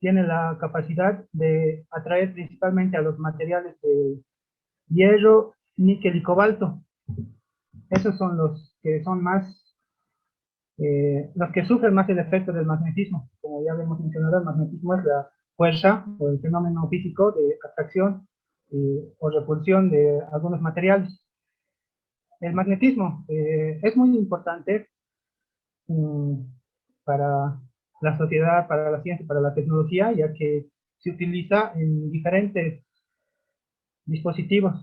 tiene la capacidad de atraer principalmente a los materiales de hierro, níquel y cobalto. Esos son los que son más, los que sufren más el efecto del magnetismo. Como ya hemos mencionado, el magnetismo es la fuerza o el fenómeno físico de atracción o repulsión de algunos materiales. El magnetismo es muy importante mm, para la sociedad, para la ciencia, para la tecnología, ya que se utiliza en diferentes dispositivos,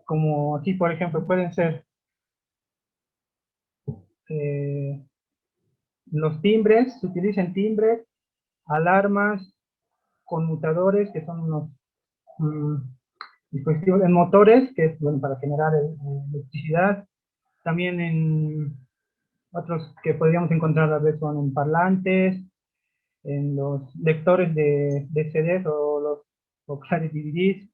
como aquí, por ejemplo, pueden ser eh, los timbres, se utilizan timbres, alarmas, conmutadores, que son unos mm, dispositivos en motores, que es bueno, para generar electricidad, también en otros que podríamos encontrar a veces son en parlantes, en los lectores de CDs o los oculares DVDs,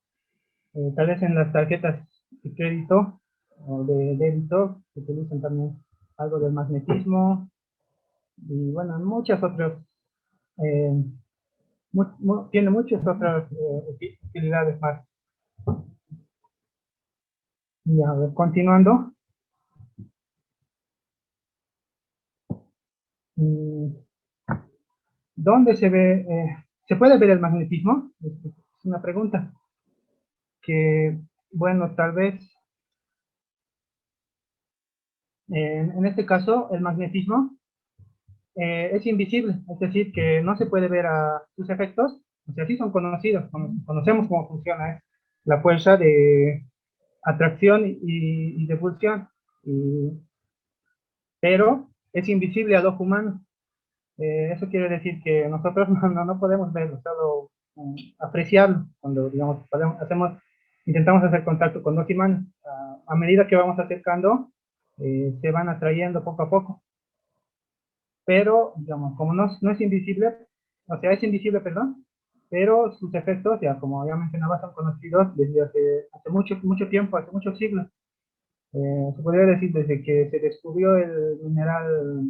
tal vez en las tarjetas de crédito o de débito, se utilizan también algo del magnetismo y bueno, muchas otras, eh, tiene muchas otras utilidades más. Y a ver, continuando, mm, ¿dónde se ve, se puede ver el magnetismo? Es una pregunta que, bueno, tal vez en este caso el magnetismo es invisible, es decir, que no se puede ver a sus efectos, o sea, sí son conocidos, conocemos cómo funciona la fuerza de atracción y repulsión, pero es invisible al ojo humano. Eso quiere decir que nosotros no podemos verlo, solo apreciarlo cuando, digamos, intentamos hacer contacto con dos imanes. A medida que vamos acercando, se van atrayendo poco a poco. Pero, digamos, como no es invisible, o sea, es invisible, perdón, pero sus efectos, ya como ya mencionaba, son conocidos desde hace mucho tiempo, hace muchos siglos. Se podría decir desde que se descubrió el mineral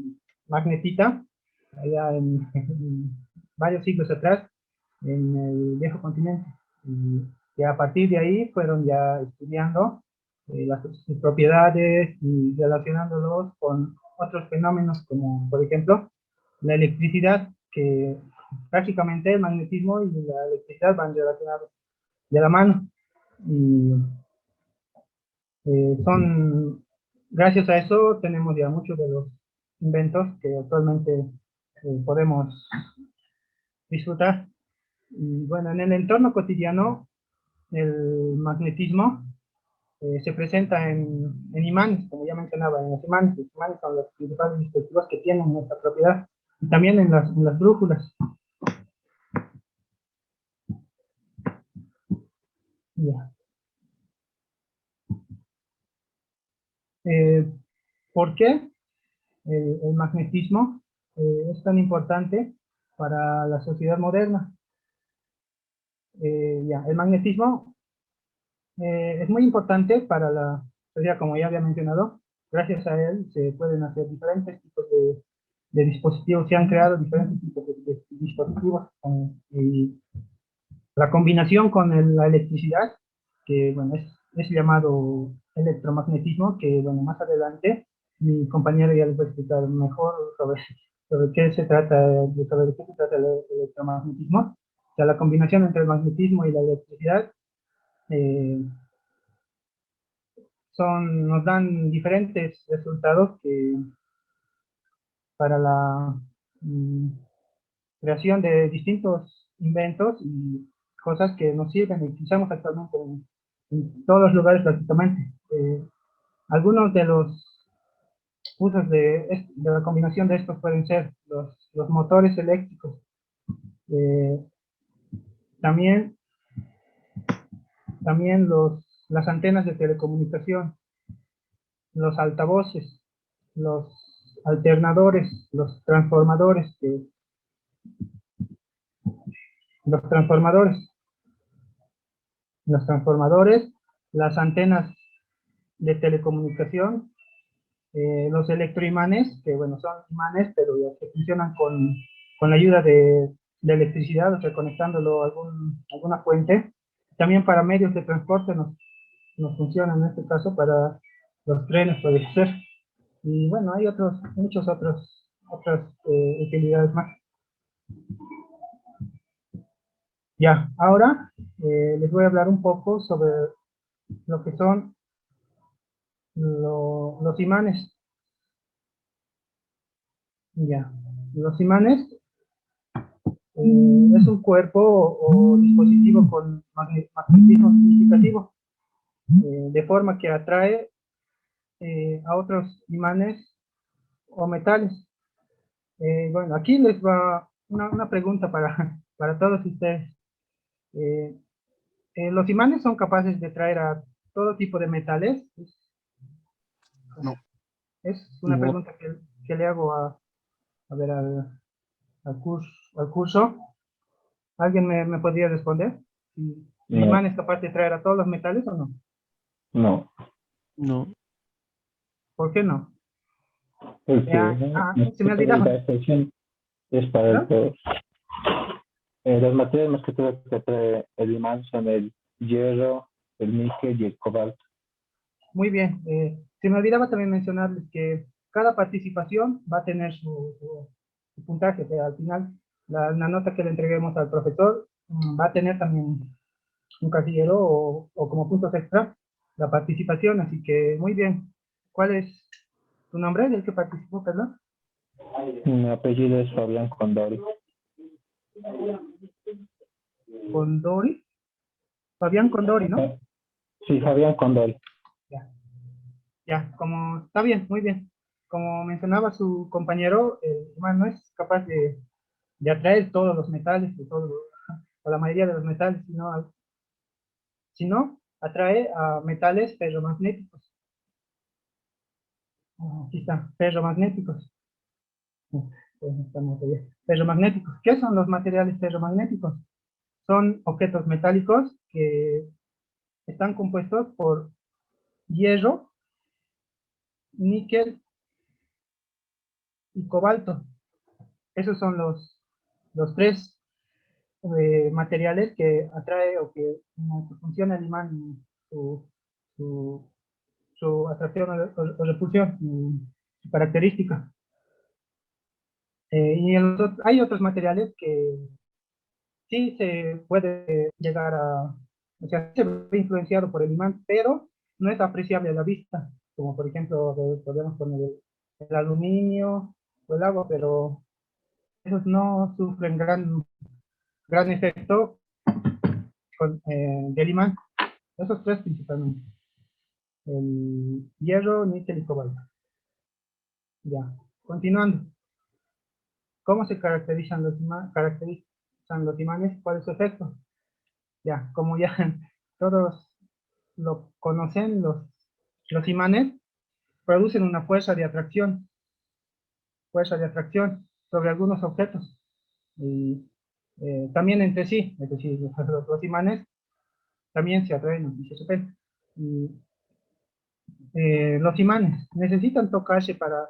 magnetita, allá en varios siglos atrás, en el viejo continente. Y a partir de ahí fueron ya estudiando sus propiedades y relacionándolos con otros fenómenos como, por ejemplo, la electricidad, que prácticamente el magnetismo y la electricidad van relacionados de la mano. Y gracias a eso tenemos ya muchos de los inventos que actualmente podemos disfrutar. Y bueno, en el entorno cotidiano, el magnetismo se presenta en imanes, como ya mencionaba, en los imanes. Los imanes son los principales dispositivos que tienen nuestra propiedad. Y también en las brújulas. Ya. Eh, ¿Por qué el magnetismo es tan importante para la sociedad moderna? Ya, el magnetismo es muy importante para la sociedad, como ya había mencionado. Gracias a él se pueden hacer diferentes tipos de dispositivos, se han creado diferentes tipos de dispositivos y la combinación con la electricidad, que bueno, es llamado electromagnetismo, que bueno, más adelante mi compañero ya les va a explicar mejor sobre qué se trata, sobre qué se trata el electromagnetismo. O sea, la combinación entre el magnetismo y la electricidad eh, nos dan diferentes resultados que para la mm, creación de distintos inventos y cosas que nos sirven y utilizamos actualmente en todos los lugares prácticamente. Algunos de los usos de la combinación de estos pueden ser los motores eléctricos, eh, también, también las antenas de telecomunicación, los altavoces, los alternadores, los transformadores, los transformadores, las antenas de telecomunicación, los electroimanes, que bueno, son imanes, pero ya que funcionan con la ayuda de electricidad, o sea, conectándolo a alguna fuente. También para medios de transporte nos funciona en este caso para los trenes, puede ser. Y bueno, hay muchos otras utilidades más. Ya, ahora les voy a hablar un poco sobre lo que son los imanes. Ya, los imanes es un cuerpo o dispositivo con magnetismo significativo, de forma que atrae a otros imanes o metales. Bueno, aquí les va una pregunta para todos ustedes. Eh, ¿Los imanes son capaces de atraer a todo tipo de metales? No. Es una No, pregunta que le hago a ver, al curso. ¿Alguien me podría responder? Si el no, imán es capaz de atraer a todos los metales o no. no, No. ¿Por qué no? porque Se me necesito de la olvidaba, expresión es para el ¿no? todo. Los materiales más que todo que trae el imán son el hierro, el níquel y el cobalto. Muy bien. Se me olvidaba también mencionarles que cada participación va a tener su puntaje. O sea, al final, la nota que le entreguemos al profesor va a tener también un casillero o como puntos extra la participación. Así que, muy bien. ¿Cuál es tu nombre del que participó, perdón? Mi apellido es Fabián Condori. Condori. Fabián Condori, ¿no? Sí, Fabián Condori. Ya, ya, como está bien, muy bien. Como mencionaba su compañero, el humano es capaz de atraer todos los metales, o la mayoría de los metales, sino atrae a metales ferromagnéticos. Aquí está, ferromagnéticos. Pues estamos allá. Ferromagnéticos. ¿Qué son los materiales ferromagnéticos? Son objetos metálicos que están compuestos por hierro, níquel y cobalto. Esos son los tres materiales que atrae o que funciona el imán, su, su, su atracción o repulsión, su característica. Hay otros materiales que sí se puede llegar o sea, se ve influenciado por el imán, pero no es apreciable a la vista, como por ejemplo podemos poner el aluminio o el agua, pero esos no sufren gran efecto del imán. Esos tres principalmente. El hierro, níquel y cobalto. Ya. Continuando. ¿Cómo se caracterizan los imanes? ¿Cuál es su efecto? Ya, como ya todos lo conocen, los imanes producen una fuerza de atracción sobre algunos objetos. Y también entre sí, es decir, los imanes también se atraen y se repelen. Y los imanes necesitan tocarse para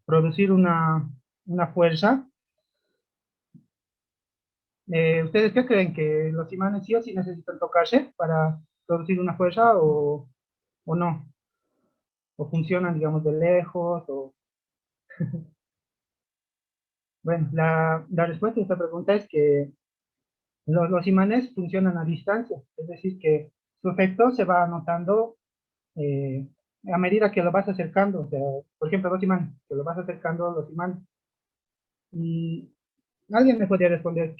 producir una fuerza. ¿Ustedes qué creen? ¿Que los imanes sí o sí necesitan tocarse para producir una fuerza o no? ¿O funcionan, digamos, de lejos? Bueno, la respuesta a esta pregunta es que los imanes funcionan a distancia, es decir, que su efecto se va notando eh, a medida que lo vas acercando. O sea, por ejemplo, dos imanes, que lo vas acercando a los imanes. Y alguien me podría responder, ¿a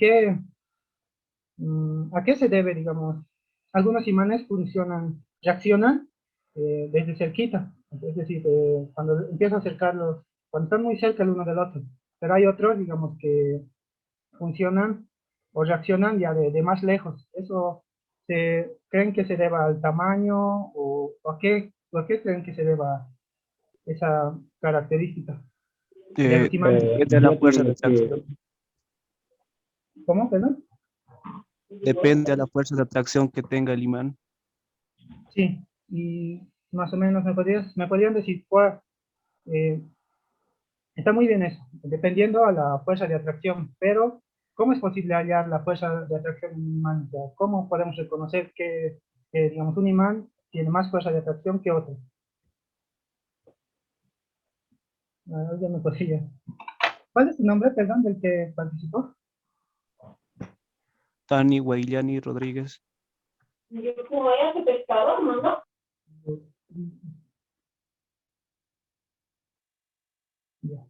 qué se debe, digamos? Algunos imanes reaccionan desde cerquita, es decir, cuando empiezo a acercarlos, cuando están muy cerca el uno del otro, pero hay otros, digamos, que funcionan o reaccionan ya de más lejos. ¿Eso creen que se deba al tamaño o a qué creen que se deba esa característica de los imanes? Depende de la Yo fuerza de diría atracción. que ¿Cómo, perdón? Depende de la fuerza de atracción que tenga el imán. Sí, y más o menos me podrían decir eh, Está muy bien eso, dependiendo a la fuerza de atracción, pero ¿cómo es posible hallar la fuerza de atracción en un imán? O sea, ¿cómo podemos reconocer que, digamos, un imán tiene más fuerza de atracción que otro? Ya me podría. ¿Cuál es tu nombre, perdón, del que participó? Tani Wailiani Rodríguez. Yo como ella de pescador, ¿no? Ya.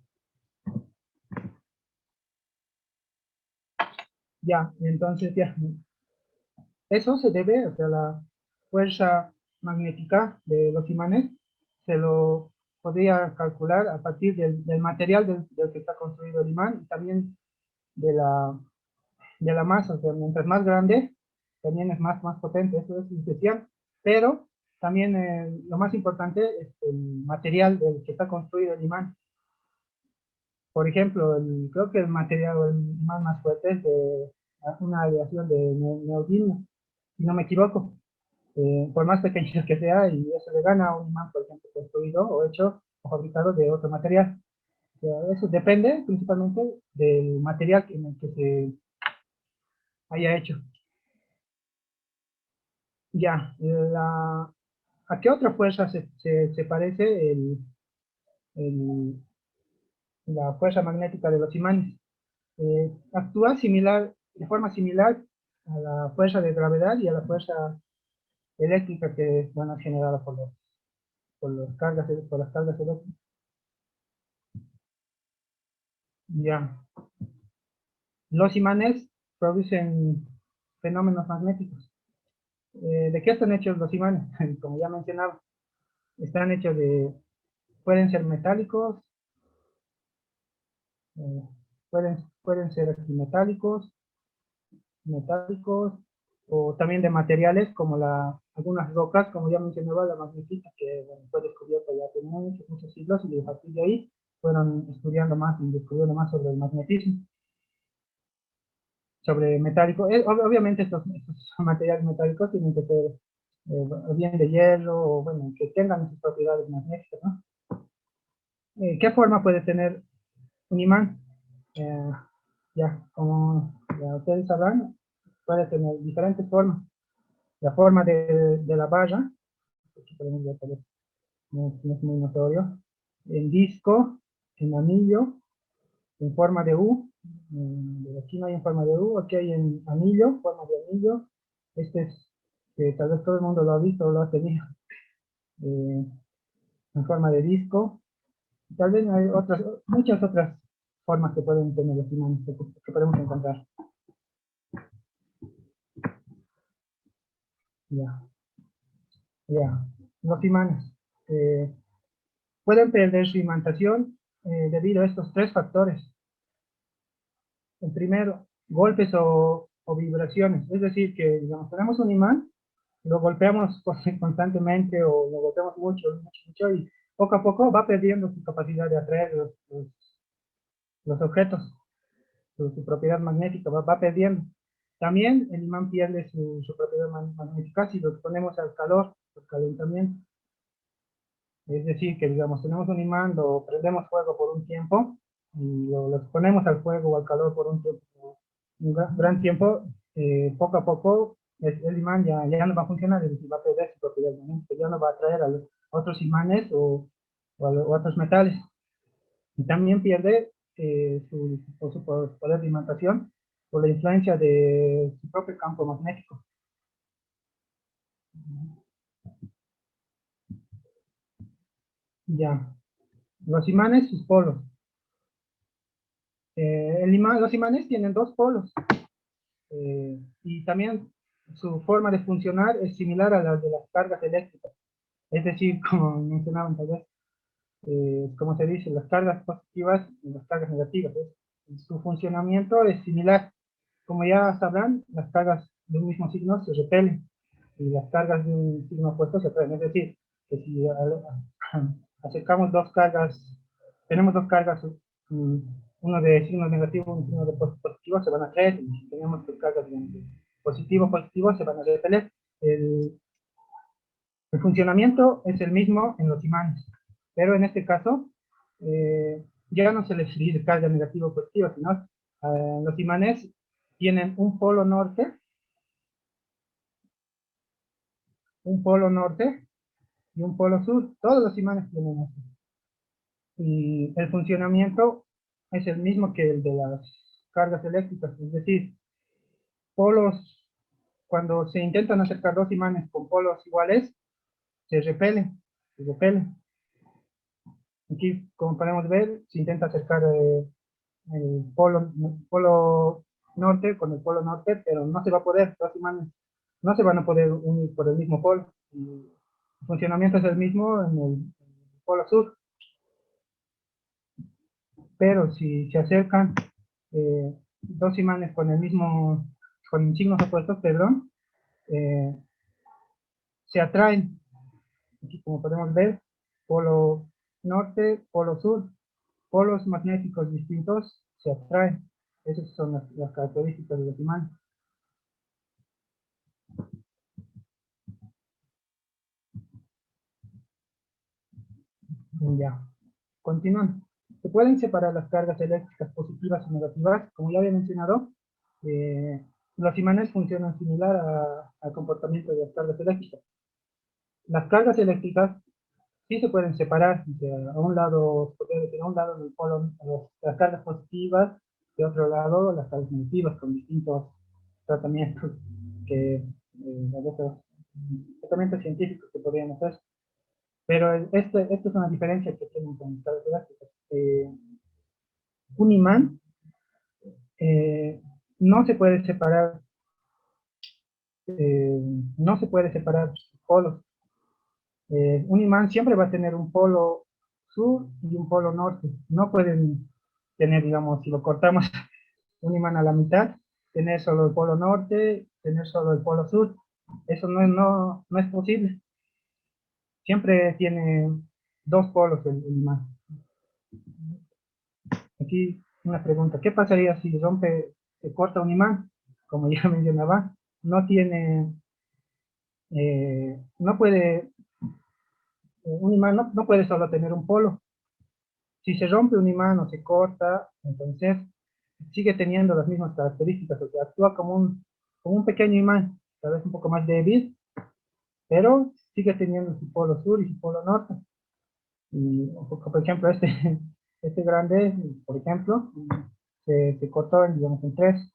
Ya, entonces ya. Eso se debe, o sea, la fuerza magnética de los imanes se lo podría calcular a partir del material del que está construido el imán y también de la masa, o sea, mientras más grande, también es más potente, eso es especial, pero también lo más importante es el material del que está construido el imán. Por ejemplo, creo que el material o el imán más fuerte es de una aleación de neodymo, si no me equivoco. Por más pequeño que sea, y eso le gana a un imán, por ejemplo, construido o hecho o fabricado de otro material. O sea, eso depende principalmente del material en el que se haya hecho. Ya, ¿a qué otra fuerza se parece la fuerza magnética de los imanes? Actúa de forma similar a la fuerza de gravedad y a la fuerza eléctrica que van a generar por las cargas eléctricas. Ya. Los imanes producen fenómenos magnéticos. ¿De qué están hechos los imanes? Como ya mencionaba, están hechos pueden ser metálicos, eh, pueden ser aquí metálicos, o también de materiales como algunas rocas, como ya mencionaba, la magnetita, que bueno, fue descubierta ya hace muchos siglos, y a partir de ahí fueron estudiando más y descubriendo más sobre el magnetismo, sobre metálico. Obviamente estos materiales metálicos tienen que ser bien de hierro, o bueno, que tengan sus propiedades magnéticas, ¿no? ¿Qué forma puede tener un imán? Eh, ya, como ya ustedes sabrán, puede tener diferentes formas. La forma de la barra, aquí podemos ver, tal vez no es muy notorio, en disco, en anillo, en forma de U, aquí no hay en forma de U, aquí hay en anillo, forma de anillo. Este es, que tal vez todo el mundo lo ha visto o lo ha tenido, eh, en forma de disco. Tal vez hay muchas otras formas que pueden tener los imanes que podemos encontrar. Ya, ya. Los imanes pueden perder su imantación debido a estos tres factores. El primero, golpes o vibraciones. Es decir, que digamos, tenemos un imán, lo golpeamos constantemente o lo golpeamos mucho, y poco a poco va perdiendo su capacidad de atraer los objetos, su propiedad magnética va perdiendo. También el imán pierde su propiedad magnética si lo exponemos al calor, al calentamiento. Es decir, que digamos, tenemos un imán, lo prendemos fuego por un tiempo y lo exponemos al fuego o al calor por un gran tiempo, poco a poco el imán ya no va a funcionar, es decir, va a perder su propiedad magnética, ya no va a atraer a otros imanes o otros metales. Y también pierde su poder de imantación por la influencia de su propio campo magnético. Ya. Los imanes, sus polos. Los imanes tienen dos polos, y también su forma de funcionar es similar a la de las cargas eléctricas. Es decir, como mencionaban tal vez, como se dice, las cargas positivas y las cargas negativas. Su funcionamiento es similar. Como ya sabrán, las cargas de un mismo signo se repelen y las cargas de un signo opuesto se atraen. Es decir, que si acercamos tenemos dos cargas, uno de signo negativo y un signo de positivo, se van a atraer, y si tenemos dos cargas de positivo, se van a repeler. El funcionamiento es el mismo en los imanes, pero en este caso, ya no se les dice carga negativa o positiva, sino los imanes tienen un polo norte y un polo sur. Todos los imanes tienen eso. Y el funcionamiento es el mismo que el de las cargas eléctricas, es decir, polos, cuando se intentan acercar dos imanes con polos iguales, se repelen. Aquí, como podemos ver, se intenta acercar el polo norte con el polo norte, pero no se va a poder, dos imanes no se van a poder unir por el mismo polo. Y el funcionamiento es el mismo en el polo sur, pero si se acercan dos imanes con signos opuestos, perdón, eh, se atraen. Aquí, como podemos ver, polo norte, polo sur, polos magnéticos distintos se atraen. Esas son las características de los imanes. Ya, continuando. Se pueden separar las cargas eléctricas positivas y negativas. Como ya había mencionado, los imanes funcionan similar al comportamiento de las cargas eléctricas. Las cargas eléctricas sí se pueden separar. A un lado, podría decir, a un lado del polo, las cargas positivas, de otro lado las cargas negativas, con distintos tratamientos a veces, tratamientos científicos que podríamos hacer. Pero esto es una diferencia que tienen con las cargas eléctricas. Un imán no se puede separar, eh, no se puede separar polos. Un imán siempre va a tener un polo sur y un polo norte. No pueden tener, digamos, si lo cortamos un imán a la mitad, tener solo el polo norte, tener solo el polo sur. Eso no es posible. Siempre tiene dos polos el imán. Aquí una pregunta, ¿qué pasaría si se corta un imán? Como ya mencionaba, no puede, un imán no puede solo tener un polo. Si se rompe un imán o se corta, entonces sigue teniendo las mismas características, o sea, actúa como un pequeño imán, tal vez un poco más débil, pero sigue teniendo su polo sur y su polo norte. Y, por ejemplo, este grande, por ejemplo, se cortó digamos, en tres.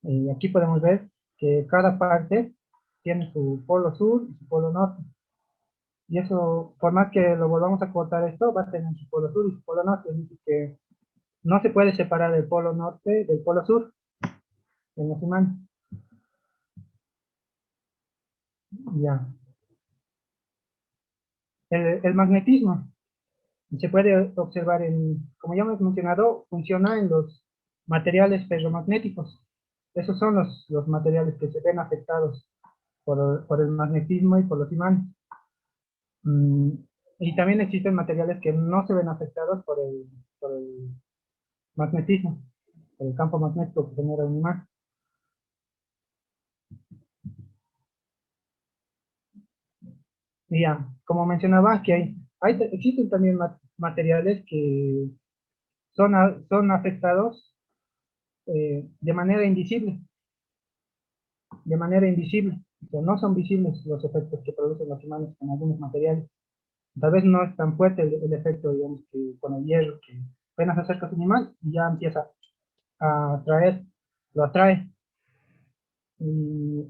Y aquí podemos ver que cada parte tiene su polo sur y su polo norte. Y eso, por más que lo volvamos a cortar esto, va a tener su polo sur y su polo norte. Es decir, que no se puede separar el polo norte del polo sur en los imanes. Ya. El magnetismo se puede observar como ya hemos mencionado, funciona en los materiales ferromagnéticos. Esos son los materiales que se ven afectados por el magnetismo y por los imanes. Mm, y también existen materiales que no se ven afectados por el magnetismo, por el campo magnético que genera un imán. Y ya, como mencionaba, que existen también materiales que son afectados de manera invisible, O sea, no son visibles los efectos que producen los imanes con algunos materiales. Tal vez no es tan fuerte el efecto, digamos, que con el hierro, que apenas acercas un imán y ya empieza a atraer, lo atrae. Y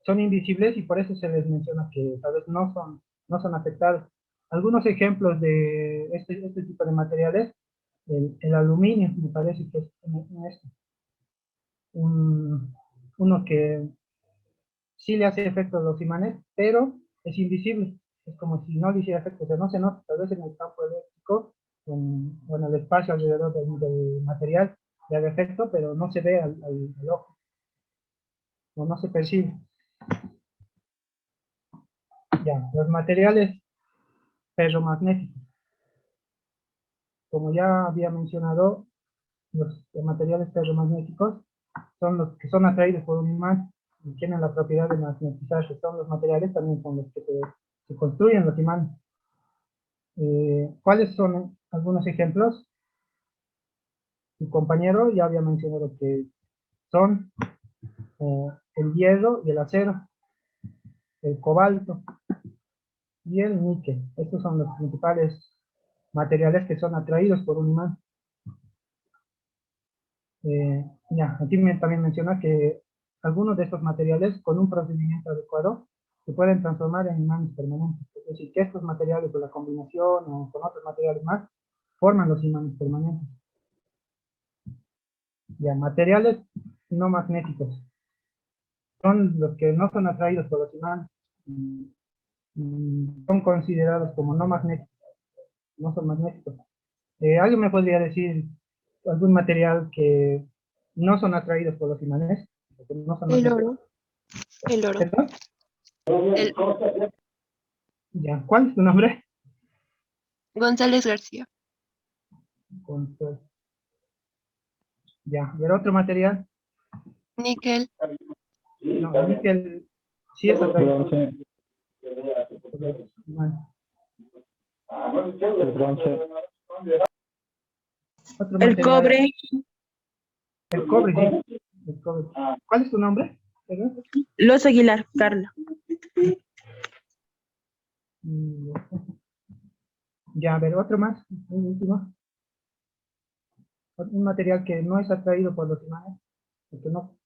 son invisibles y por eso se les menciona que tal vez no son afectados. Algunos ejemplos de este tipo de materiales, el aluminio, me parece que es uno que sí le hace efecto a los imanes, pero es invisible. Es como si no le hiciera efecto, o sea, no se nota, tal vez en el campo eléctrico, o en el espacio alrededor del material, le haga efecto, pero no se ve al ojo, o no se percibe. Ya, los materiales ferromagnéticos. Como ya había mencionado, los materiales ferromagnéticos son los que son atraídos por un imán y tienen la propiedad de magnetizarse. Son los materiales también con los que se construyen los imanes. ¿Cuáles son algunos ejemplos? Mi compañero ya había mencionado que son el hierro y el acero, el cobalto y el níquel. Estos son los principales materiales que son atraídos por un imán. Ya, aquí también menciona que algunos de estos materiales, con un procedimiento adecuado, se pueden transformar en imanes permanentes. Es decir, que estos materiales, con la combinación o con otros materiales más, forman los imanes permanentes. Ya, materiales no magnéticos son los que no son atraídos por los imanes. Son considerados como no magnéticos, no son magnéticos. ¿Alguien me podría decir algún material que no son atraídos por los imanes? Que no son El magnéticos. oro, el oro, ¿Perdón? el Ya, ¿cuál es tu nombre? González García, Entonces, ya, ¿y el otro material? níquel, No, el níquel sí es atraído por Bronce, los imanes. el bronce, Otro El material, cobre, el cobre, sí. El cobre. ¿Cuál es tu nombre? ¿Perdón? Los Aguilar, Carla. Mm, Ya, a ver, otro más, un último. Un material que no es atraído por los imanes, porque no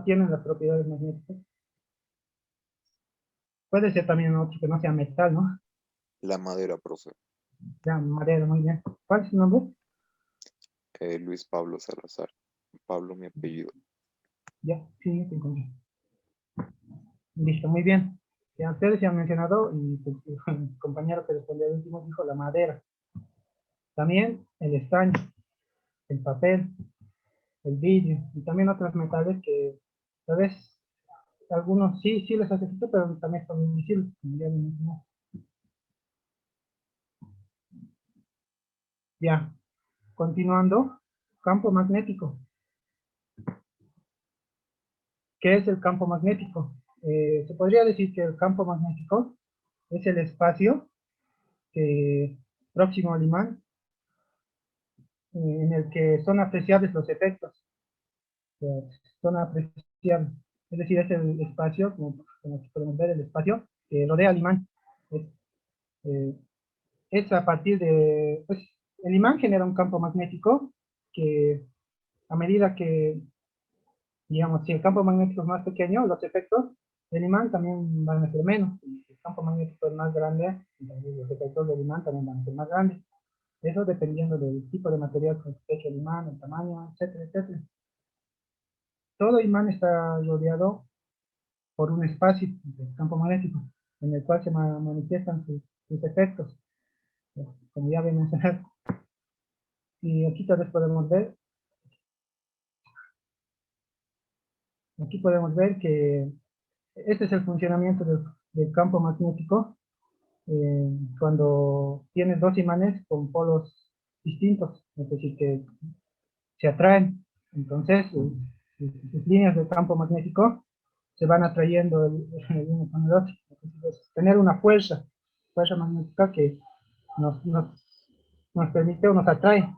tienen las propiedades magnéticas. Puede ser también otro que no sea metal, ¿no? La madera, profe. Ya, madera, muy bien. ¿Cuál es su nombre? Luis Pablo Salazar. Pablo, mi apellido. Ya, sí, te encontré. Listo, muy bien. Ya ustedes ya han mencionado, y pues, el compañero que respondió al último dijo la madera. También el estaño, el papel, el vidrio, y también otros metales que tal vez algunos sí les hace efecto, pero también son invisibles, como ya les mencioné. Ya, continuando, campo magnético. ¿Qué es el campo magnético? Se podría decir que el campo magnético es el espacio próximo al imán en el que son apreciables los efectos. Son apreciables. Es decir, es el espacio, como aquí podemos ver, el espacio que rodea al imán. Es, eh, es a partir de, pues, el imán genera un campo magnético que a medida que, digamos, si el campo magnético es más pequeño, los efectos del imán también van a ser menos. Si el campo magnético es más grande, entonces los efectos del imán también van a ser más grandes. Eso dependiendo del tipo de material con que esté hecho el imán, el tamaño, etcétera, etcétera. Todo imán está rodeado por un espacio de campo magnético en el cual se manifiestan sus efectos, como ya había mencionado. Y aquí tal vez podemos ver, aquí podemos ver que este es el funcionamiento del campo magnético cuando tienes dos imanes con polos distintos, es decir, que se atraen. Entonces, sus líneas de campo magnético se van atrayendo el uno con el otro. Entonces, tener una fuerza magnética que nos permite o nos atrae.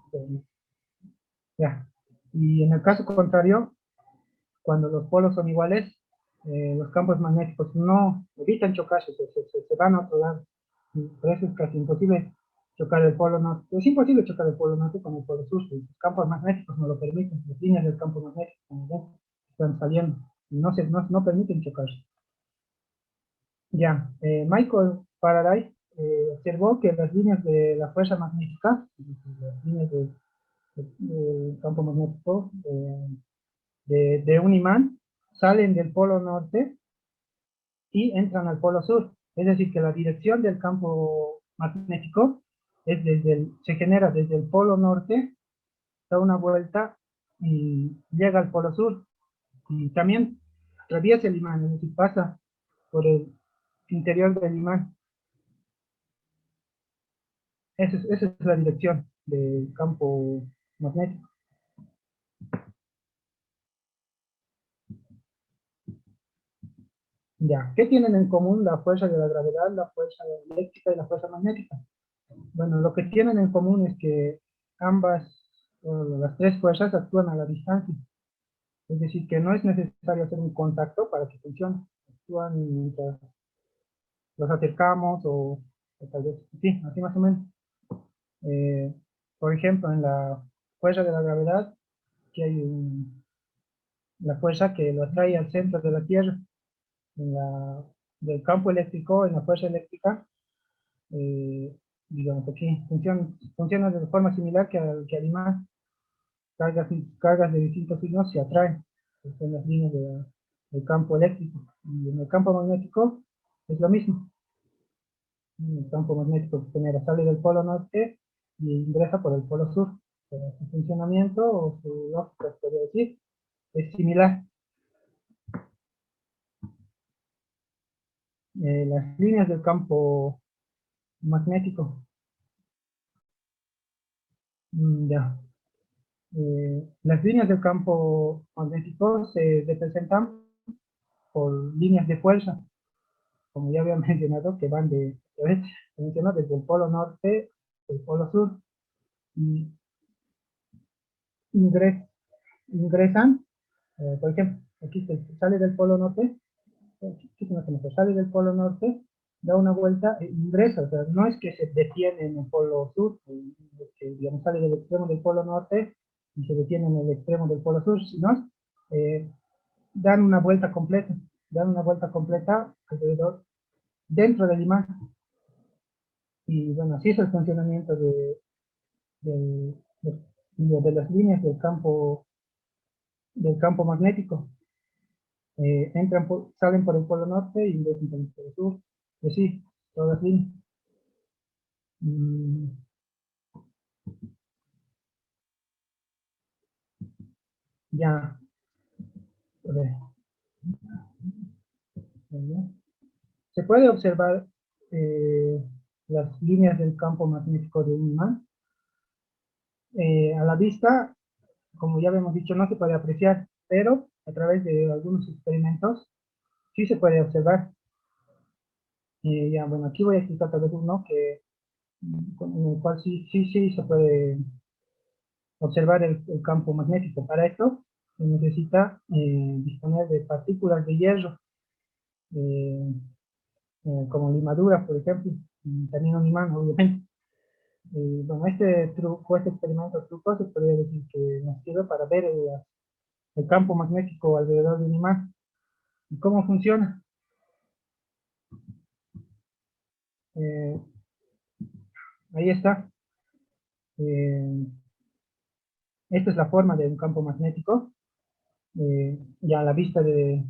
Ya. Y en el caso contrario, cuando los polos son iguales, los campos magnéticos no evitan chocarse, se van a otro lado. Y por eso es casi imposible chocar el polo norte. Es imposible chocar el polo norte con el polo sur. Los campos magnéticos no lo permiten. Las líneas del campo magnético, como ven, están saliendo y no permiten chocarse. Ya, Michael Faraday observó que las líneas de la fuerza magnética, las líneas del campo magnético de un imán, salen del polo norte y entran al polo sur. Es decir, que la dirección del campo magnético se genera desde el polo norte, da una vuelta y llega al polo sur. Y también atraviesa el imán, es decir, pasa por el interior del imán. Esa es la dirección del campo magnético. Ya, ¿qué tienen en común la fuerza de la gravedad, la fuerza eléctrica y la fuerza magnética? Bueno, lo que tienen en común es que ambas, o las tres fuerzas actúan a la distancia. Es decir, que no es necesario hacer un contacto para que funcione. Actúan mientras los acercamos o tal vez, sí, así más o menos. Eh, por ejemplo, en la fuerza de la gravedad, que hay la fuerza que lo atrae al centro de la Tierra. En del campo eléctrico, en la fuerza eléctrica, eh, digamos aquí, funciona de forma similar que al imán. Cargas de distintos signos se atraen, que son las líneas del campo eléctrico. Y en el campo magnético es lo mismo. En el campo magnético genera, sale del polo norte y ingresa por el polo sur. Pero su funcionamiento o su lógica, podría decir, es similar. Las líneas del campo magnético, ya. Las líneas del campo magnético se representan por líneas de fuerza, como ya había mencionado, que van desde el polo norte al polo sur, y ingres- ingresan, por ejemplo, aquí sale del polo norte, sale del polo norte, da una vuelta e ingresa, o sea, no es que se detiene en el polo sur, que digamos sale del extremo del polo norte y se detiene en el extremo del polo sur, sino eh, dan una vuelta completa alrededor, dentro del imán. Y bueno, así es el funcionamiento de, de las líneas del campo magnético. Salen por el polo norte y ingresan por el polo sur. Pues sí, todas las líneas. Mm, ya, a ver, se puede observar las líneas del campo magnético de un imán. A la vista, como ya habíamos dicho, no se puede apreciar, pero a través de algunos experimentos sí se puede observar. Ya, bueno, aquí voy a explicar tal vez uno en el cual sí se puede observar el campo magnético. Para esto se necesita disponer de partículas de hierro, eh, como limaduras, por ejemplo, y también un imán, obviamente. Bueno, este experimento truco se podría decir que nos sirve para ver el campo magnético alrededor de un imán. ¿Y cómo funciona? Eh, ahí está. Eh, esta es la forma de un campo magnético. Ya a la vista de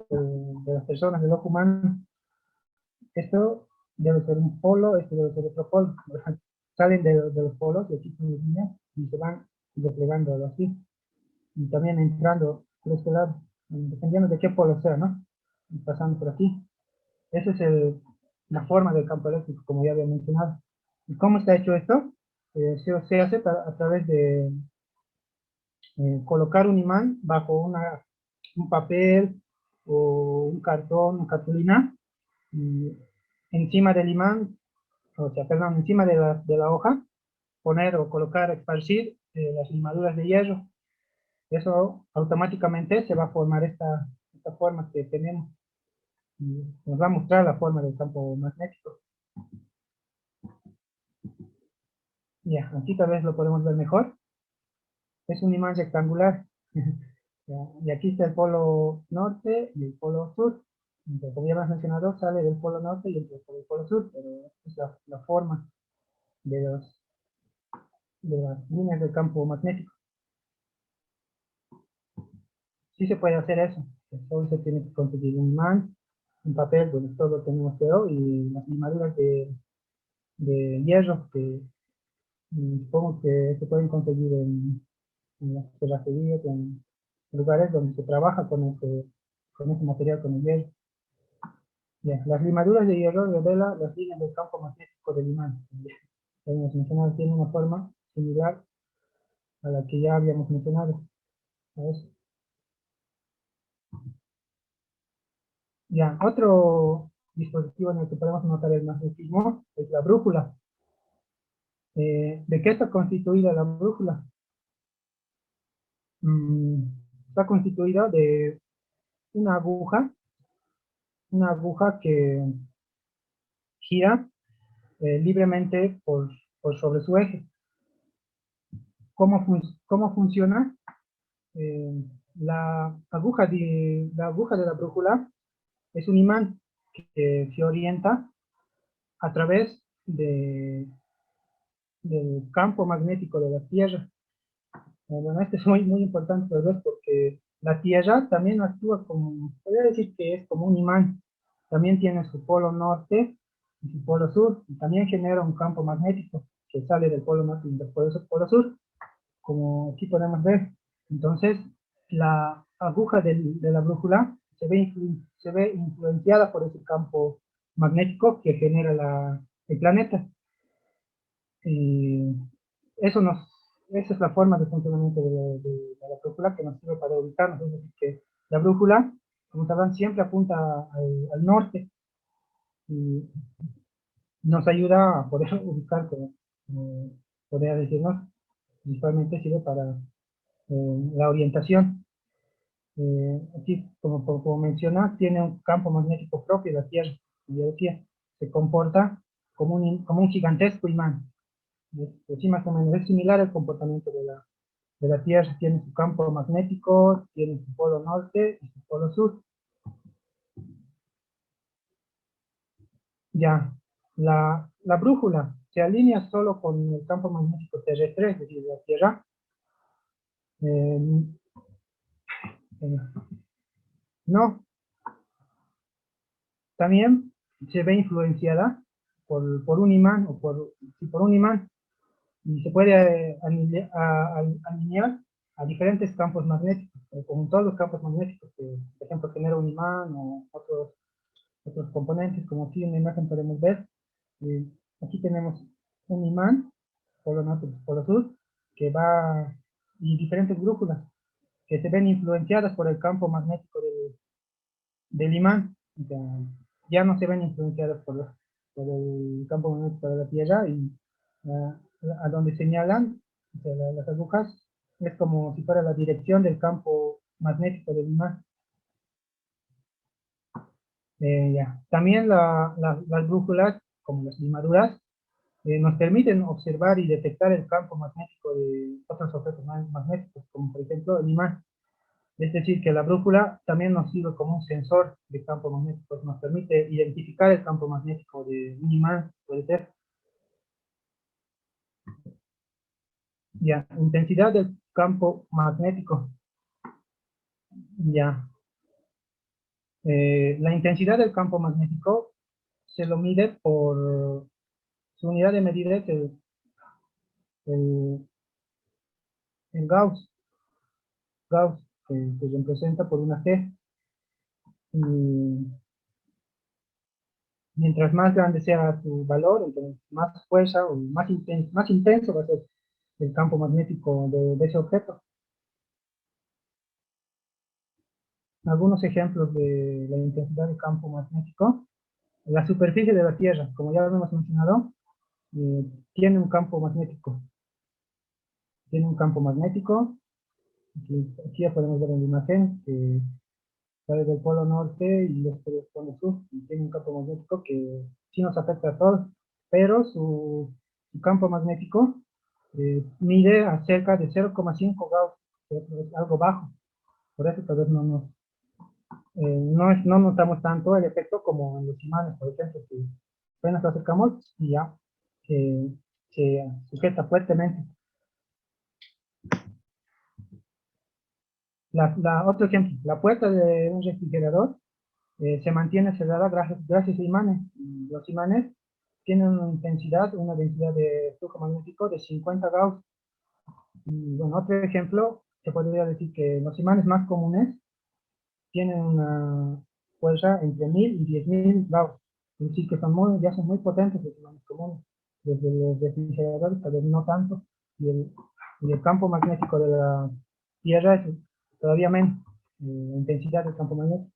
las personas, del ojo humano, esto debe ser un polo, esto debe ser otro polo. Salen de los polos, de aquí son las líneas, y se van desplegando así. Y también entrando por este lado, dependiendo de qué polo sea, ¿no? Y pasando por aquí. Esa es la forma del campo eléctrico, como ya había mencionado. ¿Y cómo está hecho esto? Se hace a través de colocar un imán bajo un papel o un cartón, una cartulina, y encima del imán, o sea, perdón, encima de la hoja, poner o colocar, esparcir las limaduras de hierro. Eso automáticamente se va a formar esta forma que tenemos. Y nos va a mostrar la forma del campo magnético. Ya, aquí tal vez lo podemos ver mejor. Es un imán rectangular. Ya, y aquí está el polo norte y el polo sur. Entonces, como ya hemos mencionado, sale del polo norte y entra por el polo sur, pero esta es la forma de, de las líneas del campo magnético. Sí se puede hacer eso. Solo se tiene que conseguir un imán, un papel donde todo tenemos feo y las limaduras de hierro que supongo que se pueden conseguir en las cerrajerías, en lugares donde se trabaja con ese material, con el hierro. Ya, las limaduras de hierro revelan las líneas del campo magnético del imán. Como hemos mencionado, tiene una forma similar a la que ya habíamos mencionado. ¿Sabes? Ya, otro dispositivo en el que podemos notar el magnetismo es la brújula. ¿De qué está constituida la brújula? Está constituida de una aguja que gira libremente por sobre su eje. ¿Cómo funciona? La aguja de la brújula es un imán que se orienta a través del campo magnético de la Tierra. Bueno, esto es muy importante, ¿verdad? Porque la Tierra también actúa como, podría decir que es como un imán. También tiene su polo norte y su polo sur, y también genera un campo magnético que sale del polo norte y del polo sur, como aquí podemos ver. Entonces, la aguja de la brújula se ve influenciada por ese campo magnético que genera el planeta. Y esa es la forma de funcionamiento de la brújula que nos sirve para ubicarnos. Es decir, que la brújula, como sabrán, siempre apunta al norte y nos ayuda a poder ubicar, como podría decirnos, principalmente sirve para la orientación. Aquí, como menciona, tiene un campo magnético propio de la Tierra, como ya decía, se comporta como un gigantesco imán. Sí, más o menos es similar al comportamiento de la Tierra. Tiene su campo magnético, tiene su polo norte y su polo sur. Ya, la brújula se alinea solo con el campo magnético terrestre, es decir, de la Tierra. Eh, no, también se ve influenciada por un imán por un imán, y se puede alinear a diferentes campos magnéticos, como todos los campos magnéticos que, por ejemplo, genera un imán o otros componentes, como aquí en la imagen podemos ver. Aquí tenemos un imán, polo norte y polo sur, y diferentes brújulas que se ven influenciadas por el campo magnético del imán. O sea, ya no se ven influenciadas por el campo magnético de la Tierra, y a donde señalan, o sea, las agujas, es como si fuera la dirección del campo magnético del imán. Ya. También las brújulas, como las limaduras, nos permiten observar y detectar el campo magnético de otros objetos magnéticos, como por ejemplo el imán. Es decir, que la brújula también nos sirve como un sensor de campo magnético, nos permite identificar el campo magnético de un imán, puede ser. Ya, intensidad del campo magnético. Ya. La intensidad del campo magnético se lo mide por su unidad de medida, es el Gauss. Gauss, que se representa por una G. Y mientras más grande sea su valor, entonces más fuerza o más intenso va a ser el campo magnético de ese objeto. Algunos ejemplos de la intensidad del campo magnético. La superficie de la Tierra, como ya lo hemos mencionado, eh, tiene un campo magnético. Tiene un campo magnético. Aquí ya podemos ver en la imagen que sale del polo norte y este del polo sur, y tiene un campo magnético que sí nos afecta a todos, pero su campo magnético mide a cerca de 0,5 Gauss, que es algo bajo. Por eso tal vez no notamos tanto el efecto como en los imanes, por ejemplo, que apenas lo acercamos y ya se sujeta fuertemente. Otro ejemplo, la puerta de un refrigerador se mantiene cerrada gracias a imanes. Los imanes tienen una densidad de flujo magnético de 50 Gauss. Y bueno, otro ejemplo, se podría decir que los imanes más comunes tienen una fuerza entre 1000 y 10.000 Gauss. Es decir, que ya son muy potentes los imanes comunes. Desde los refrigeradores, tal vez no tanto. Y el campo magnético de la Tierra es todavía menos, la intensidad del campo magnético.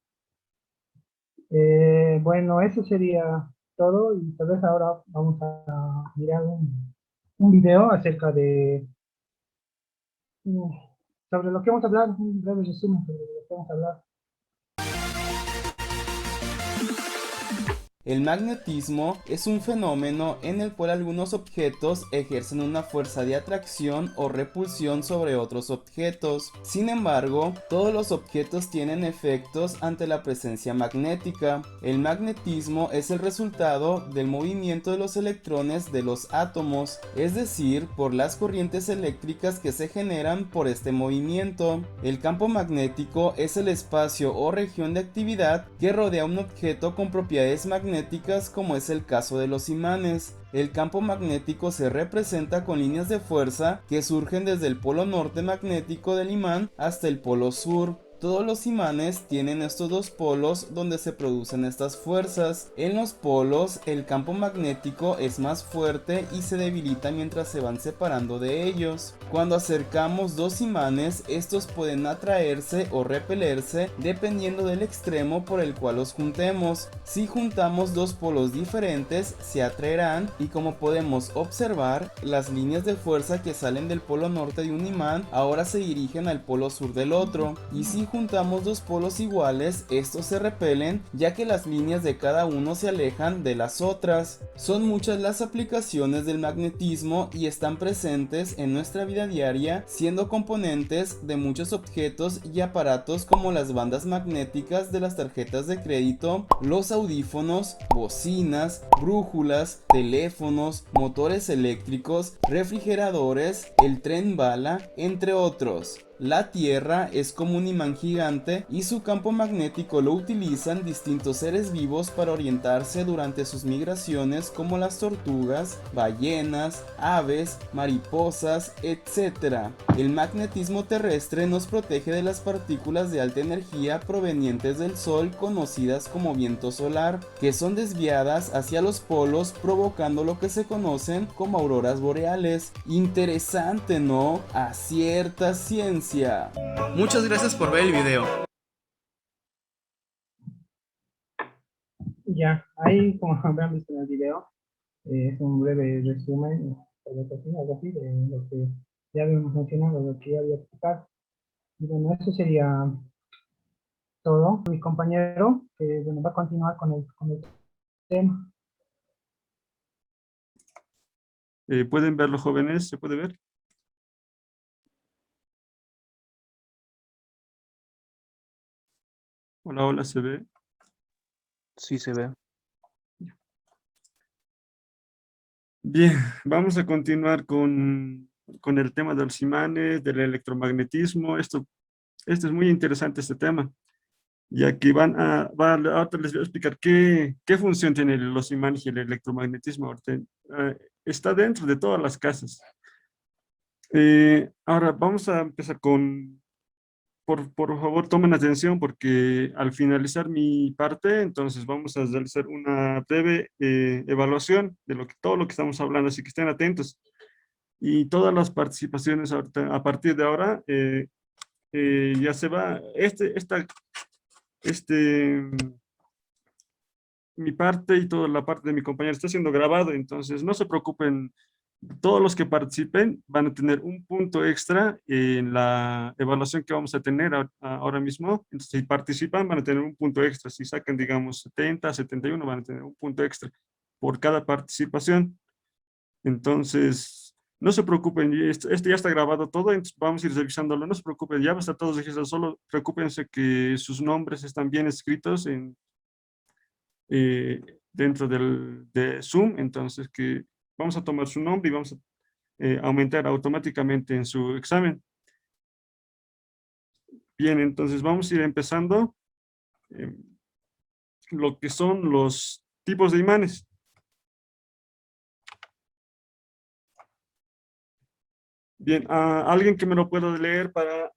Bueno, eso sería todo, y tal vez ahora vamos a mirar un video acerca de sobre lo que vamos a hablar, un breve resumen sobre lo que vamos a hablar. El magnetismo es un fenómeno en el cual algunos objetos ejercen una fuerza de atracción o repulsión sobre otros objetos. Sin embargo, todos los objetos tienen efectos ante la presencia magnética. El magnetismo es el resultado del movimiento de los electrones de los átomos, es decir, por las corrientes eléctricas que se generan por este movimiento. El campo magnético es el espacio o región de actividad que rodea un objeto con propiedades magnéticas, como es el caso de los imanes. El campo magnético se representa con líneas de fuerza que surgen desde el polo norte magnético del imán hasta el polo sur. Todos los imanes tienen estos dos polos donde se producen estas fuerzas. En los polos, el campo magnético es más fuerte y se debilita mientras se van separando de ellos. Cuando acercamos dos imanes, estos pueden atraerse o repelerse dependiendo del extremo por el cual los juntemos. Si juntamos dos polos diferentes, se atraerán, y como podemos observar, las líneas de fuerza que salen del polo norte de un imán ahora se dirigen al polo sur del otro, y si juntamos dos polos iguales, estos se repelen ya que las líneas de cada uno se alejan de las otras. Son muchas las aplicaciones del magnetismo y están presentes en nuestra vida diaria, siendo componentes de muchos objetos y aparatos como las bandas magnéticas de las tarjetas de crédito, los audífonos, bocinas, brújulas, teléfonos, motores eléctricos, refrigeradores, el tren bala, entre otros. La Tierra es como un imán gigante y su campo magnético lo utilizan distintos seres vivos para orientarse durante sus migraciones, como las tortugas, ballenas, aves, mariposas, etc. El magnetismo terrestre nos protege de las partículas de alta energía provenientes del Sol, conocidas como viento solar, que son desviadas hacia los polos, provocando lo que se conocen como auroras boreales. Interesante, ¿no? A cierta ciencia. Muchas gracias por ver el video. Ya, ahí como habrán visto en el video, es un breve resumen, algo así, de lo que ya habíamos mencionado, lo que ya había explicado. Y bueno, eso sería todo. Mi compañero, que bueno, va a continuar con el tema. ¿Pueden ver los jóvenes? ¿Se puede ver? Hola, hola, ¿se ve? Sí se ve. Bien, vamos a continuar con el tema de los imanes, del electromagnetismo. Esto es muy interesante, este tema, ya que ahorita les voy a explicar qué función tienen los imanes y el electromagnetismo. Ahorita, está dentro de todas las casas. Ahora vamos a empezar por favor tomen atención, porque al finalizar mi parte, entonces vamos a realizar una breve evaluación de todo lo que estamos hablando, así que estén atentos. Y todas las participaciones ahorita, a partir de ahora, ya se va, mi parte y toda la parte de mi compañero está siendo grabado, entonces no se preocupen. Todos los que participen van a tener un punto extra en la evaluación que vamos a tener ahora mismo. Entonces, si participan, van a tener un punto extra. Si sacan, digamos, 70, 71, van a tener un punto extra por cada participación. Entonces, no se preocupen, esto ya está grabado todo, entonces vamos a ir revisándolo. No se preocupen, ya va a estar todos registrados, solo preocúpense que sus nombres están bien escritos dentro de Zoom. Entonces, que vamos a tomar su nombre y vamos a aumentar automáticamente en su examen. Bien, entonces vamos a ir empezando lo que son los tipos de imanes. Bien, ¿alguien que me lo pueda leer para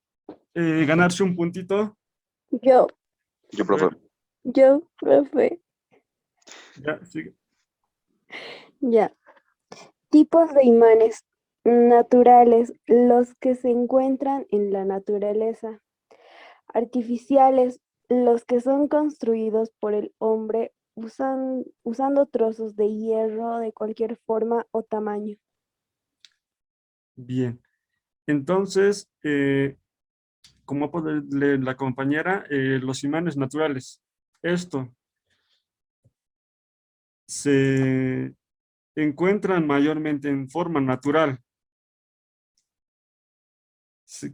ganarse un puntito? Yo, profe. Yo, profe. Ya, sigue. Ya. Tipos de imanes naturales, los que se encuentran en la naturaleza. Artificiales, los que son construidos por el hombre usando trozos de hierro de cualquier forma o tamaño. Bien. Entonces, como puede leer la compañera, los imanes naturales. Esto se encuentran mayormente en forma natural.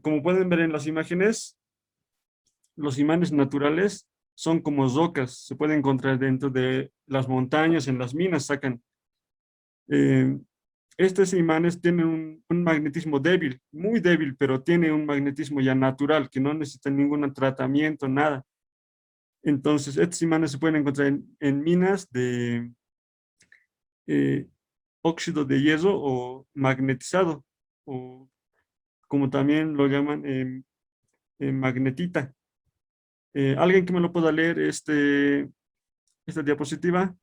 Como pueden ver en las imágenes, los imanes naturales son como rocas, se pueden encontrar dentro de las montañas, en las minas sacan. Estos imanes tienen un magnetismo débil, muy débil, pero tiene un magnetismo ya natural, que no necesita ningún tratamiento, nada. Entonces, estos imanes se pueden encontrar en minas de óxido de hierro o magnetizado, o como también lo llaman magnetita. ¿Alguien que me lo pueda leer esta diapositiva?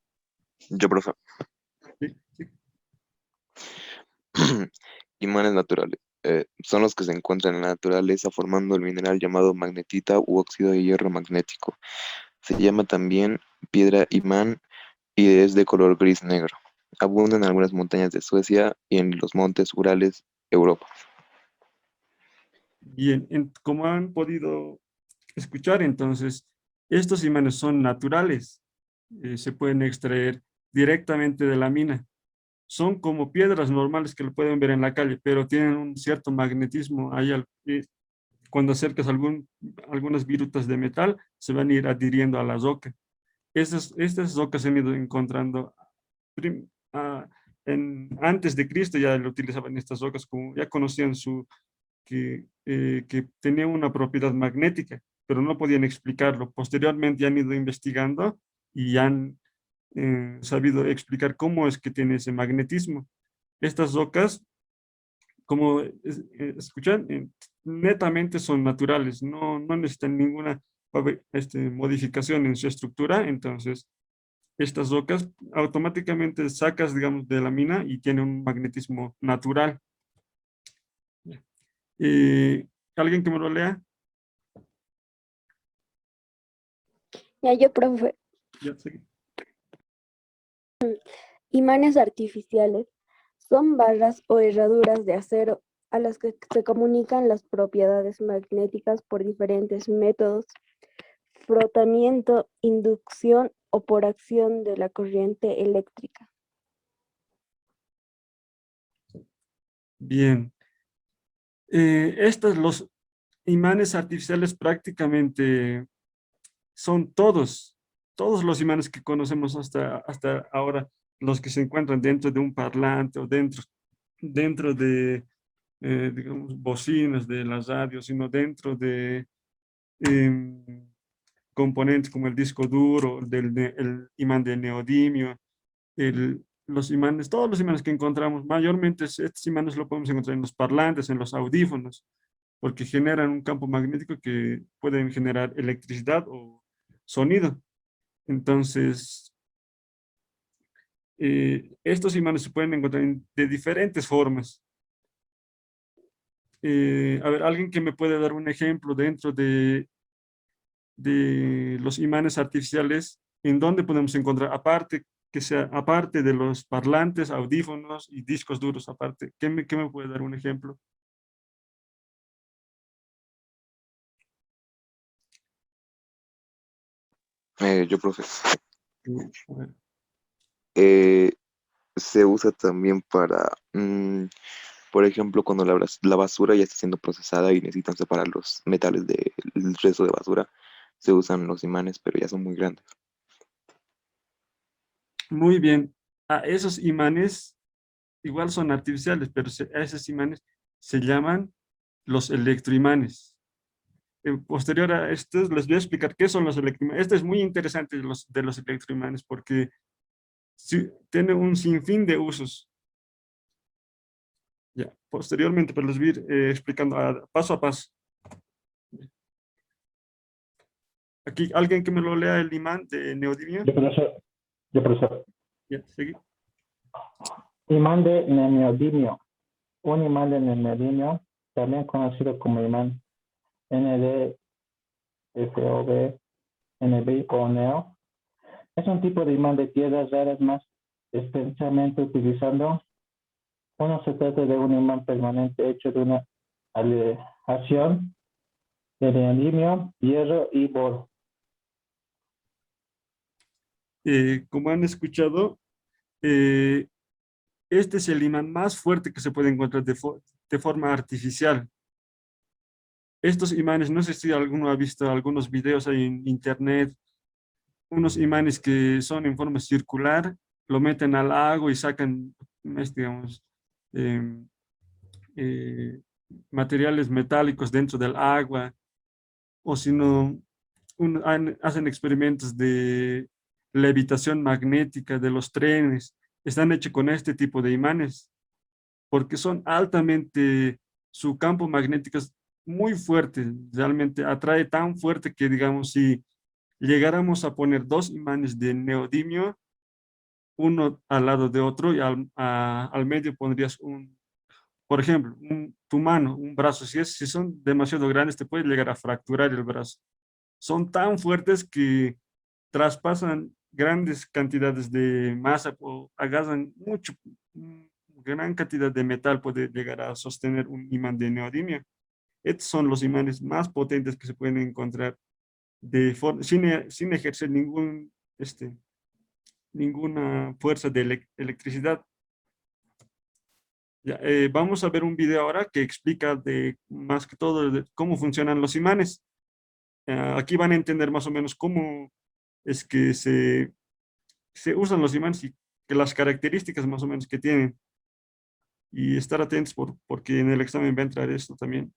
Yo, profe. Sí, sí. Imanes naturales. Son los que se encuentran en la naturaleza formando el mineral llamado magnetita u óxido de hierro magnético. Se llama también piedra imán y es de color gris negro. Abunda en algunas montañas de Suecia y en los montes Urales, Europa. Bien, como han podido escuchar, entonces, estos imanes son naturales, se pueden extraer directamente de la mina. Son como piedras normales que lo pueden ver en la calle, pero tienen un cierto magnetismo. Cuando acercas algunas virutas de metal, se van a ir adhiriendo a la roca. Estas rocas se han ido encontrando antes de Cristo, ya lo utilizaban estas rocas, como ya conocían que tenía una propiedad magnética, pero no podían explicarlo. Posteriormente han ido investigando y han sabido explicar cómo es que tiene ese magnetismo. Estas rocas, como escuchan, netamente son naturales, no necesitan ninguna modificación en su estructura. Entonces, estas rocas automáticamente sacas, digamos, de la mina y tienen un magnetismo natural. ¿Alguien que me lo lea? Ya yo, profe. Ya, sí. Imanes artificiales son barras o herraduras de acero a las que se comunican las propiedades magnéticas por diferentes métodos: frotamiento, inducción o por acción de la corriente eléctrica. Bien. Los imanes artificiales prácticamente son todos los imanes que conocemos hasta ahora, los que se encuentran dentro de un parlante o dentro de, digamos, bocinas de las radios, sino dentro de componentes como el disco duro, el imán de neodimio, todos los imanes que encontramos, mayormente estos imanes lo podemos encontrar en los parlantes, en los audífonos, porque generan un campo magnético que pueden generar electricidad o sonido. Entonces, estos imanes se pueden encontrar de diferentes formas. A ver, alguien que me puede dar un ejemplo dentro de los imanes artificiales, ¿en dónde podemos encontrar, aparte de los parlantes, audífonos y discos duros aparte? ¿Qué me puede dar un ejemplo? Yo, profe. A ver. Se usa también para, por ejemplo, cuando la basura ya está siendo procesada y necesitan separar los metales del resto de basura, se usan los imanes, pero ya son muy grandes. Muy bien. A esos imanes igual son artificiales, pero a esos imanes se llaman los electroimanes. Posterior a esto, les voy a explicar qué son los electroimanes. Esto es muy interesante de los electroimanes porque tiene un sinfín de usos. Ya, posteriormente, pero les voy a ir explicando paso a paso. Aquí, alguien que me lo lea el imán de neodimio. Yo, profesor. Ya, seguí. Imán de neodimio. Un imán de neodimio, también conocido como imán ND, FOB, NB o NEO, es un tipo de imán de piedras raras, más especialmente utilizando Uno, se trata de un imán permanente hecho de una aleación de neodimio, hierro y boro. Como han escuchado, este es el imán más fuerte que se puede encontrar de forma artificial. Estos imanes, no sé si alguno ha visto algunos videos ahí en internet, unos imanes que son en forma circular, lo meten al agua y sacan, digamos, materiales metálicos dentro del agua, o si no, hacen experimentos de levitación magnética de los trenes. Están hechos con este tipo de imanes, porque son altamente, su campo magnético es muy fuerte, realmente atrae tan fuerte que, digamos, si llegáramos a poner dos imanes de neodimio, uno al lado de otro, y al medio pondrías por ejemplo, tu mano, un brazo, si son demasiado grandes, te puede llegar a fracturar el brazo. Son tan fuertes que traspasan grandes cantidades de masa o agarran gran cantidad de metal, puede llegar a sostener un imán de neodimio. Estos son los imanes más potentes que se pueden encontrar sin ejercer ninguna fuerza de electricidad. Ya, vamos a ver un video ahora que explica más que todo de cómo funcionan los imanes. Aquí van a entender más o menos cómo es que se usan los imanes y que las características más o menos que tienen. Y estar atentos porque en el examen va a entrar esto también.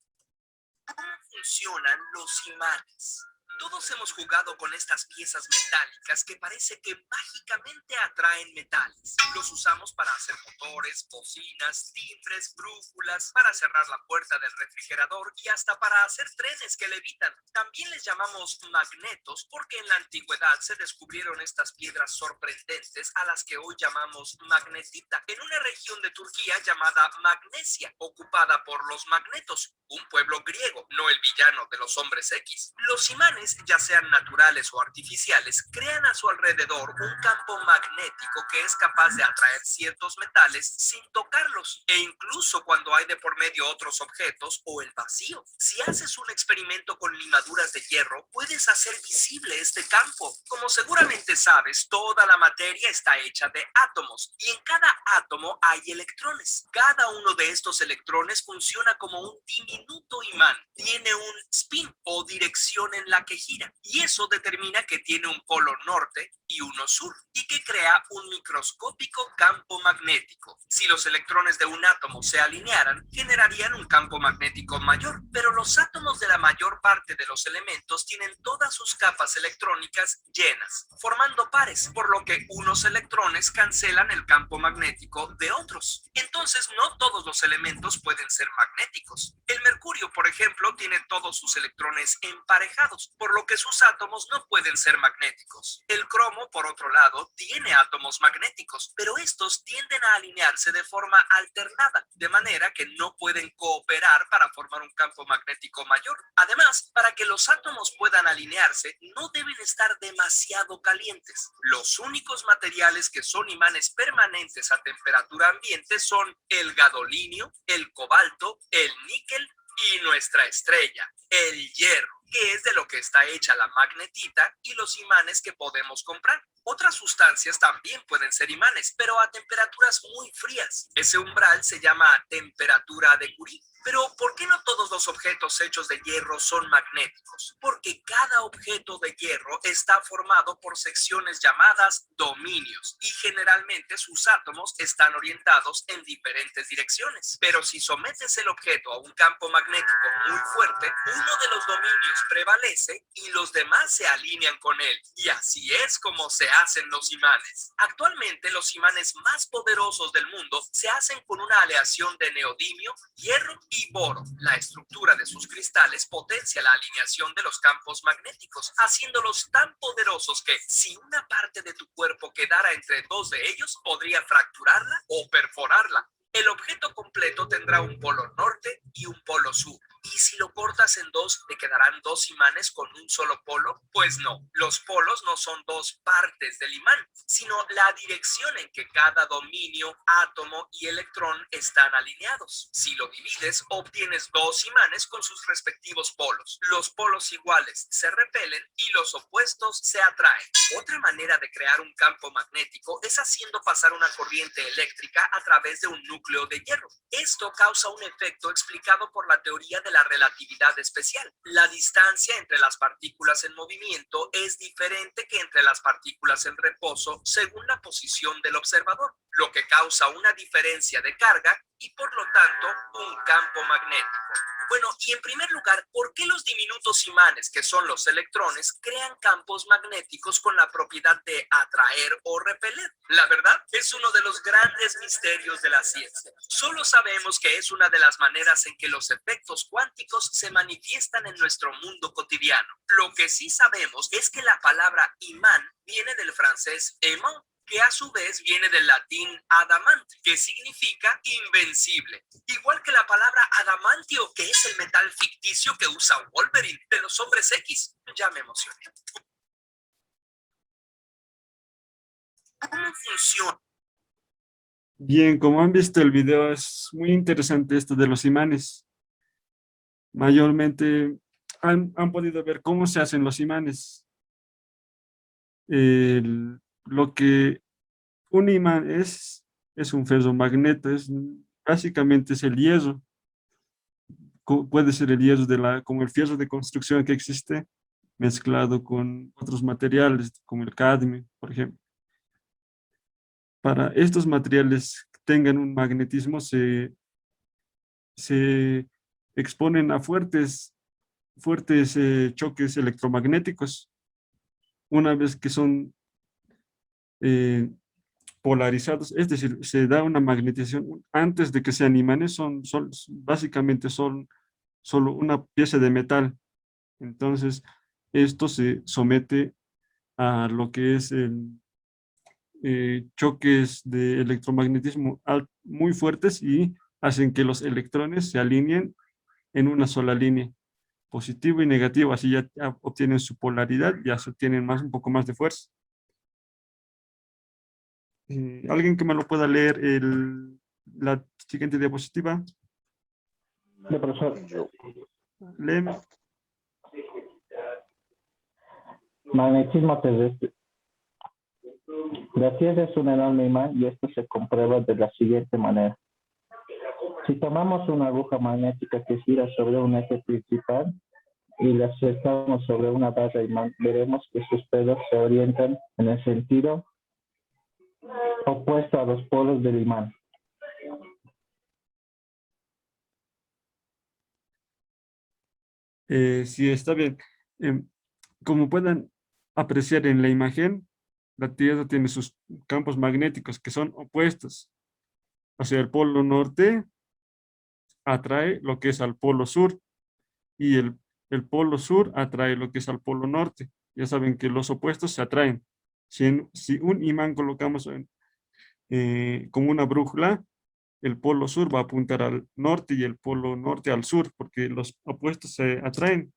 ¿Cómo funcionan los imanes? Todos hemos jugado con estas piezas metálicas que parece que mágicamente atraen metales. Los usamos para hacer motores, bocinas, timbres, brújulas, para cerrar la puerta del refrigerador y hasta para hacer trenes que levitan. También les llamamos magnetos porque en la antigüedad se descubrieron estas piedras sorprendentes a las que hoy llamamos magnetita, en una región de Turquía llamada Magnesia, ocupada por los magnetos, un pueblo griego, no el villano de los hombres X. Los imanes, ya sean naturales o artificiales, crean a su alrededor un campo magnético que es capaz de atraer ciertos metales sin tocarlos, e incluso cuando hay de por medio otros objetos o el vacío. Si haces un experimento con limaduras de hierro, puedes hacer visible este campo. Como seguramente sabes, toda la materia está hecha de átomos, y en cada átomo hay electrones. Cada uno de estos electrones funciona como un diminuto imán. Tiene un spin o dirección en la que gira, y eso determina que tiene un polo norte y uno sur, y que crea un microscópico campo magnético. Si los electrones de un átomo se alinearan, generarían un campo magnético mayor, pero los átomos de la mayor parte de los elementos tienen todas sus capas electrónicas llenas, formando pares, por lo que unos electrones cancelan el campo magnético de otros. Entonces, no todos los elementos pueden ser magnéticos. El mercurio, por ejemplo, tiene todos sus electrones emparejados, por lo que sus átomos no pueden ser magnéticos. El cromo, por otro lado, tiene átomos magnéticos, pero estos tienden a alinearse de forma alternada, de manera que no pueden cooperar para formar un campo magnético mayor. Además, para que los átomos puedan alinearse, no deben estar demasiado calientes. Los únicos materiales que son imanes permanentes a temperatura ambiente son el gadolinio, el cobalto, el níquel y nuestra estrella, el hierro, que es de lo que está hecha la magnetita y los imanes que podemos comprar. Otras sustancias también pueden ser imanes, pero a temperaturas muy frías. Ese umbral se llama temperatura de Curie. Pero, ¿por qué no todos los objetos hechos de hierro son magnéticos? Porque cada objeto de hierro está formado por secciones llamadas dominios, y generalmente sus átomos están orientados en diferentes direcciones. Pero si sometes el objeto a un campo magnético muy fuerte, uno de los dominios prevalece y los demás se alinean con él. Y así es como se hacen los imanes. Actualmente, los imanes más poderosos del mundo se hacen con una aleación de neodimio, hierro y boro. La estructura de sus cristales potencia la alineación de los campos magnéticos, haciéndolos tan poderosos que, si una parte de tu cuerpo quedara entre dos de ellos, podría fracturarla o perforarla. El objeto completo tendrá un polo norte y un polo sur, ¿Y si lo cortas en dos, te quedarán dos imanes con un solo polo? Pues no, los polos no son dos partes del imán, sino la dirección en que cada dominio, átomo y electrón están alineados. Si lo divides, obtienes dos imanes con sus respectivos polos. Los polos iguales se repelen y los opuestos se atraen. Otra manera de crear un campo magnético es haciendo pasar una corriente eléctrica a través de un núcleo de hierro. Esto causa un efecto explicado por la teoría de la relatividad especial. La distancia entre las partículas en movimiento es diferente que entre las partículas en reposo según la posición del observador, lo que causa una diferencia de carga y por lo tanto un campo magnético. Bueno, y en primer lugar, ¿por qué los diminutos imanes, que son los electrones, crean campos magnéticos con la propiedad de atraer o repeler? La verdad, es uno de los grandes misterios de la ciencia. Solo sabemos que es una de las maneras en que los efectos cuánticos se manifiestan en nuestro mundo cotidiano. Lo que sí sabemos es que la palabra imán viene del francés aimant, que a su vez viene del latín adamant, que significa invencible. Igual que la palabra adamantio, que es el metal ficticio que usa Wolverine de los Hombres X. Ya me emocioné. ¿Cómo funciona? Bien, como han visto el video, es muy interesante esto de los imanes. Mayormente han podido ver cómo se hacen los imanes. Lo que un imán es un ferromagneto, básicamente es el hierro. Puede ser el hierro como el fierro de construcción que existe, mezclado con otros materiales, como el cadmio, por ejemplo. Para estos materiales que tengan un magnetismo, se exponen a fuertes choques electromagnéticos. Una vez que son polarizados, es decir, se da una magnetización antes de que sean imanes, básicamente son solo una pieza de metal. Entonces, esto se somete a lo que es choques de electromagnetismo muy fuertes y hacen que los electrones se alineen en una sola línea, positivo y negativo, así ya obtienen su polaridad, ya se obtienen un poco más de fuerza. ¿Alguien que me lo pueda leer la siguiente diapositiva? Sí, profesor. Léeme. Magnetismo terrestre. La Tierra es un enorme imán y esto se comprueba de la siguiente manera. Si tomamos una aguja magnética que gira sobre un eje principal y la acercamos sobre una barra imán, veremos que sus pelos se orientan en el sentido opuesto a los polos del imán. Sí, está bien. Como puedan apreciar en la imagen, la Tierra tiene sus campos magnéticos que son opuestos. O sea, el polo norte atrae lo que es al polo sur y el polo sur atrae lo que es al polo norte. Ya saben que los opuestos se atraen. Si un imán colocamos como una brújula, el polo sur va a apuntar al norte y el polo norte al sur, porque los opuestos se atraen.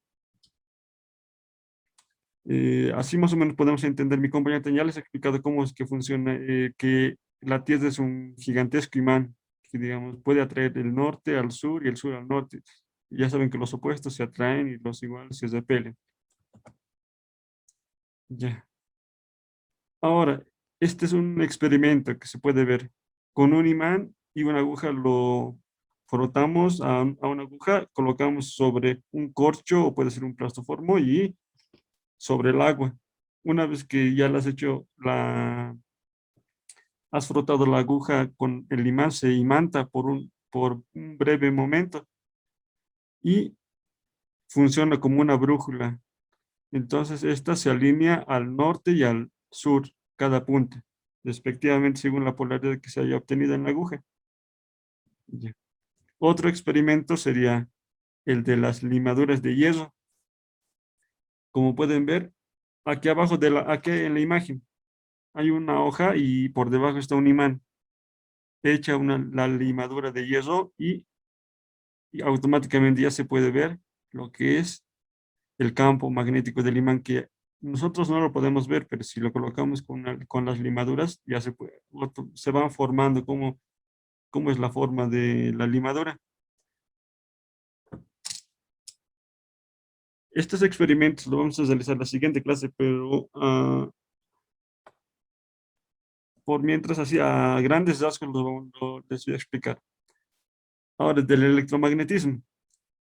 Así más o menos podemos entender. Mi compañera ya les ha explicado cómo es que funciona, que la Tierra es un gigantesco imán, que digamos puede atraer el norte al sur y el sur al norte. Ya saben que los opuestos se atraen y los iguales se repelen. Ya. Ahora, este es un experimento que se puede ver. Con un imán y una aguja lo frotamos a una aguja, colocamos sobre un corcho o puede ser un plastoformo y sobre el agua. Una vez que ya has frotado la aguja con el imán, se imanta por un breve momento y funciona como una brújula. Entonces esta se alinea al norte y al sur, cada punta, respectivamente según la polaridad que se haya obtenido en la aguja. Ya. Otro experimento sería el de las limaduras de hierro. Como pueden ver, aquí abajo aquí en la imagen hay una hoja y por debajo está un imán. Echa la limadura de hierro y y automáticamente ya se puede ver lo que es el campo magnético del imán, que nosotros no lo podemos ver, pero si lo colocamos con las limaduras, ya se van formando cómo es la forma de la limadura. Estos experimentos los vamos a realizar en la siguiente clase, pero por mientras, así a grandes rasgos les voy a explicar. Ahora, del electromagnetismo.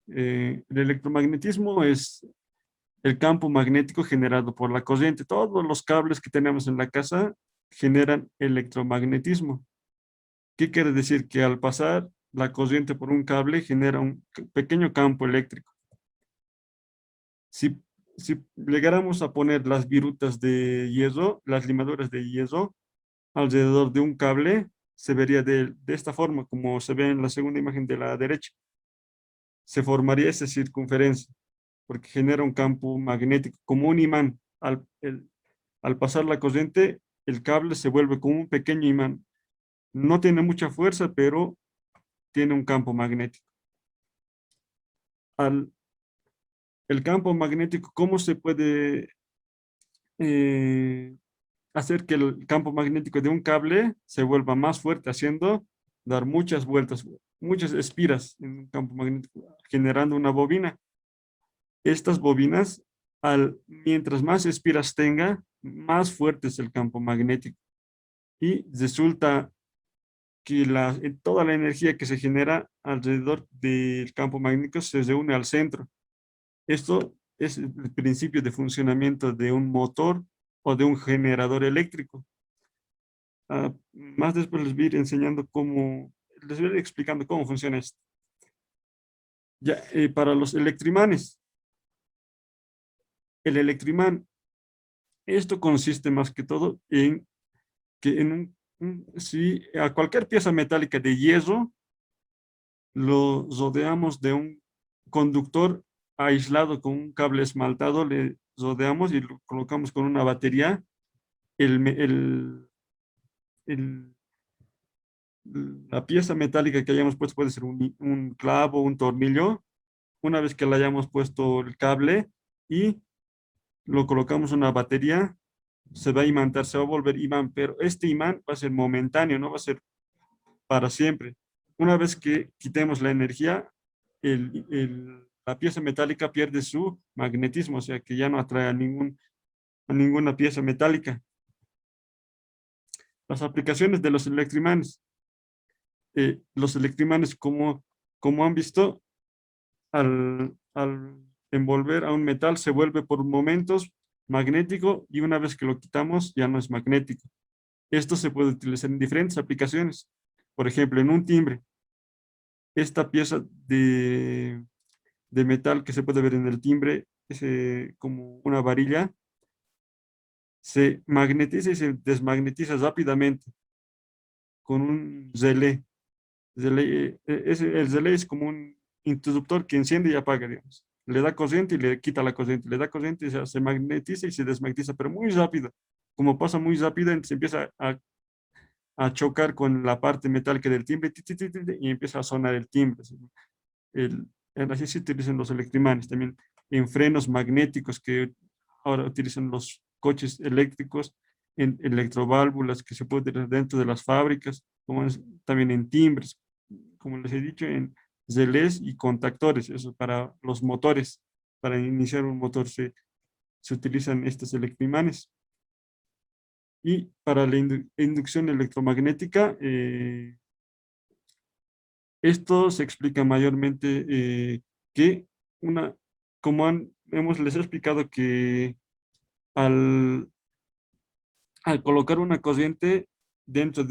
El electromagnetismo es el campo magnético generado por la corriente. Todos los cables que tenemos en la casa generan electromagnetismo. ¿Qué quiere decir? Que al pasar la corriente por un cable genera un pequeño campo eléctrico. Si llegáramos a poner las virutas de hierro, las limaduras de hierro, alrededor de un cable, se vería de esta forma, como se ve en la segunda imagen de la derecha. Se formaría esa circunferencia, porque genera un campo magnético, como un imán. Al pasar la corriente, el cable se vuelve como un pequeño imán. No tiene mucha fuerza, pero tiene un campo magnético. El campo magnético, ¿cómo se puede hacer que el campo magnético de un cable se vuelva más fuerte, haciendo dar muchas vueltas, muchas espiras en un campo magnético, generando una bobina? Estas bobinas, mientras más espiras tenga, más fuerte es el campo magnético. Y resulta que toda la energía que se genera alrededor del campo magnético se reúne al centro. Esto es el principio de funcionamiento de un motor o de un generador eléctrico. Más después les voy a ir enseñando les voy a ir explicando cómo funciona esto. Ya, para los electroimanes. El electroimán, esto consiste más que todo en que si a cualquier pieza metálica de hierro lo rodeamos de un conductor aislado con un cable esmaltado, le rodeamos y lo colocamos con una batería, la pieza metálica que hayamos puesto puede ser un clavo, un tornillo. Una vez que le hayamos puesto el cable y lo colocamos en una batería, se va a imantar, se va a volver imán, pero este imán va a ser momentáneo, no va a ser para siempre. Una vez que quitemos la energía, la pieza metálica pierde su magnetismo, o sea que ya no atrae a ninguna pieza metálica. Las aplicaciones de los electroimanes. Los electroimanes, como han visto, al envolver a un metal se vuelve por momentos magnético, y una vez que lo quitamos ya no es magnético. Esto se puede utilizar en diferentes aplicaciones. Por ejemplo, en un timbre. Esta pieza de metal que se puede ver en el timbre, es como una varilla, se magnetiza y se desmagnetiza rápidamente con un relé. El relé es como un interruptor que enciende y apaga, digamos. Le da corriente y le quita la corriente, le da corriente y se magnetiza y se desmagnetiza, pero muy rápido. Como pasa muy rápido, se empieza a chocar con la parte metálica del timbre, y empieza a sonar el timbre. Así se utilizan los electroimanes. También en frenos magnéticos que ahora utilizan los coches eléctricos, en electroválvulas que se pueden tener dentro de las fábricas, también en timbres, como les he dicho, en relés y contactores. Eso para los motores. Para iniciar un motor se utilizan estos electroimanes. Y para la inducción electromagnética, esto se explica mayormente que les he explicado que al colocar una corriente dentro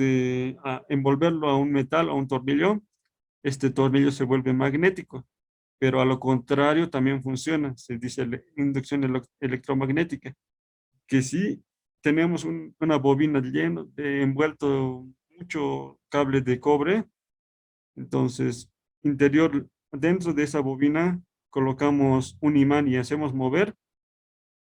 envolverlo a un metal, a un tornillo, este tornillo se vuelve magnético, pero a lo contrario también funciona, se dice inducción electromagnética, que si tenemos una bobina llena envuelto mucho cable de cobre, entonces dentro de esa bobina colocamos un imán y hacemos mover,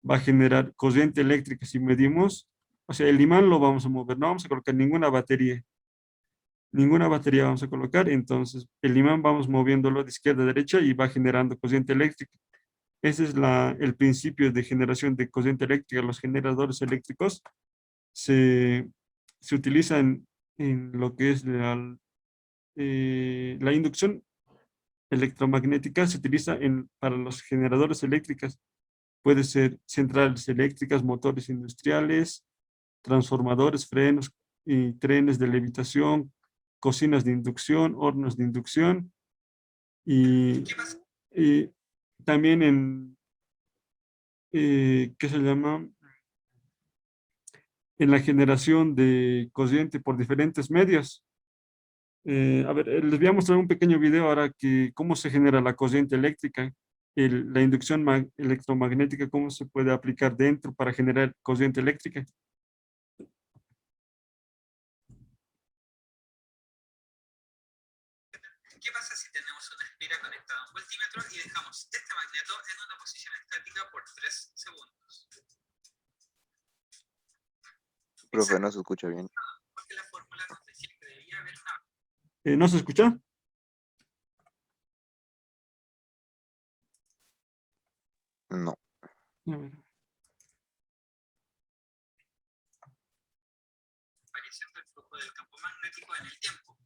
va a generar corriente eléctrica si medimos. O sea, el imán lo vamos a mover, no vamos a colocar ninguna batería. Ninguna batería vamos a colocar, entonces el imán vamos moviéndolo de izquierda a derecha y va generando corriente eléctrica. Ese es el principio de generación de corriente eléctrica. Los generadores eléctricos se utilizan en lo que es la inducción electromagnética. Se utiliza para los generadores eléctricos. Puede ser centrales eléctricas, motores industriales, transformadores, frenos y trenes de levitación, cocinas de inducción, hornos de inducción y también ¿qué se llama? En la generación de corriente por diferentes medios. A ver, les voy a mostrar un pequeño video ahora que cómo se genera la corriente eléctrica, la inducción electromagnética, cómo se puede aplicar dentro para generar corriente eléctrica. ¿Qué pasa si tenemos una espira conectada a un voltímetro y dejamos este magneto en una posición estática por 3 segundos? Profe, no se escucha bien. Porque la fórmula nos decía que debía haber una... ¿No se escucha? No. A ver. variación del flujo del campo magnético en el tiempo.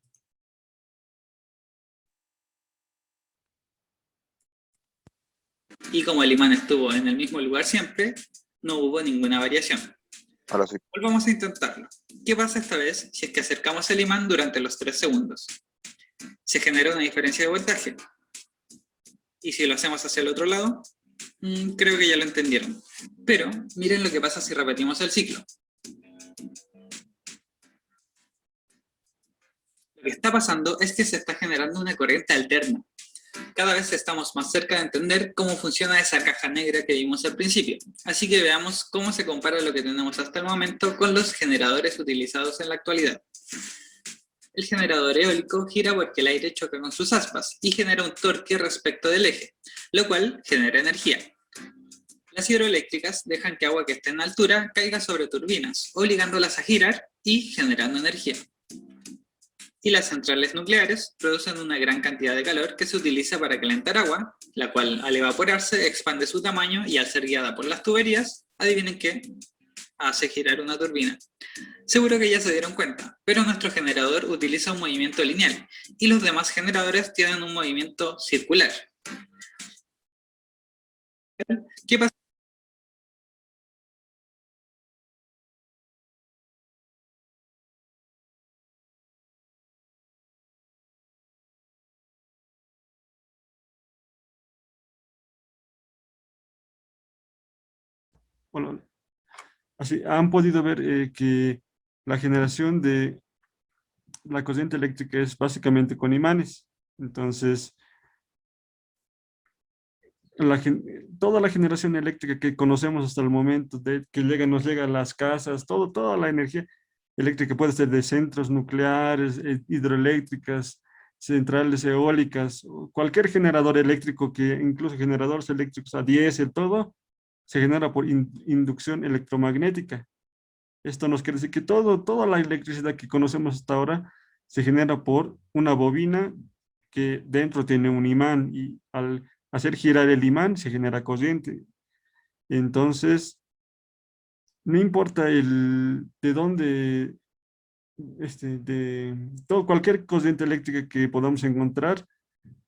Y como el imán estuvo en el mismo lugar siempre, no hubo ninguna variación. Ahora sí. Volvamos a intentarlo. ¿Qué pasa esta vez si es que acercamos el imán durante los 3 segundos? Se genera una diferencia de voltaje. Y si lo hacemos hacia el otro lado, creo que ya lo entendieron. Pero miren lo que pasa si repetimos el ciclo. Lo que está pasando es que se está generando una corriente alterna. Cada vez estamos más cerca de entender cómo funciona esa caja negra que vimos al principio. Así que veamos cómo se compara lo que tenemos hasta el momento con los generadores utilizados en la actualidad. El generador eólico gira porque el aire choca con sus aspas y genera un torque respecto del eje, lo cual genera energía. Las hidroeléctricas dejan que agua que esté en altura caiga sobre turbinas, obligándolas a girar y generando energía. Y las centrales nucleares producen una gran cantidad de calor que se utiliza para calentar agua, la cual al evaporarse expande su tamaño y al ser guiada por las tuberías, adivinen qué, hace girar una turbina. Seguro que ya se dieron cuenta, pero nuestro generador utiliza un movimiento lineal y los demás generadores tienen un movimiento circular. ¿Qué pasa? Bueno, así han podido ver que la generación de la corriente eléctrica es básicamente con imanes. Entonces, toda la generación eléctrica que conocemos hasta el momento, que nos llega a las casas, toda la energía eléctrica puede ser de centros nucleares, hidroeléctricas, centrales eólicas, o cualquier generador eléctrico, incluso generadores eléctricos a diésel, todo se genera por inducción electromagnética. Esto nos quiere decir que toda la electricidad que conocemos hasta ahora se genera por una bobina que dentro tiene un imán y al hacer girar el imán se genera corriente. Entonces, no importa de dónde, cualquier corriente eléctrica que podamos encontrar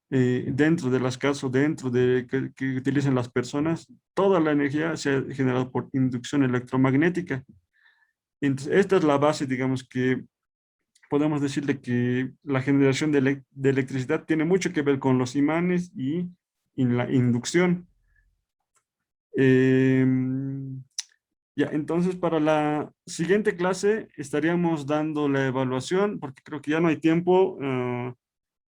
dentro de las casas, que utilicen las personas, toda la energía se ha generado por inducción electromagnética. Entonces, esta es la base, digamos, que podemos decirle que la generación de electricidad tiene mucho que ver con los imanes y la inducción. Ya, entonces para la siguiente clase estaríamos dando la evaluación, porque creo que ya no hay tiempo,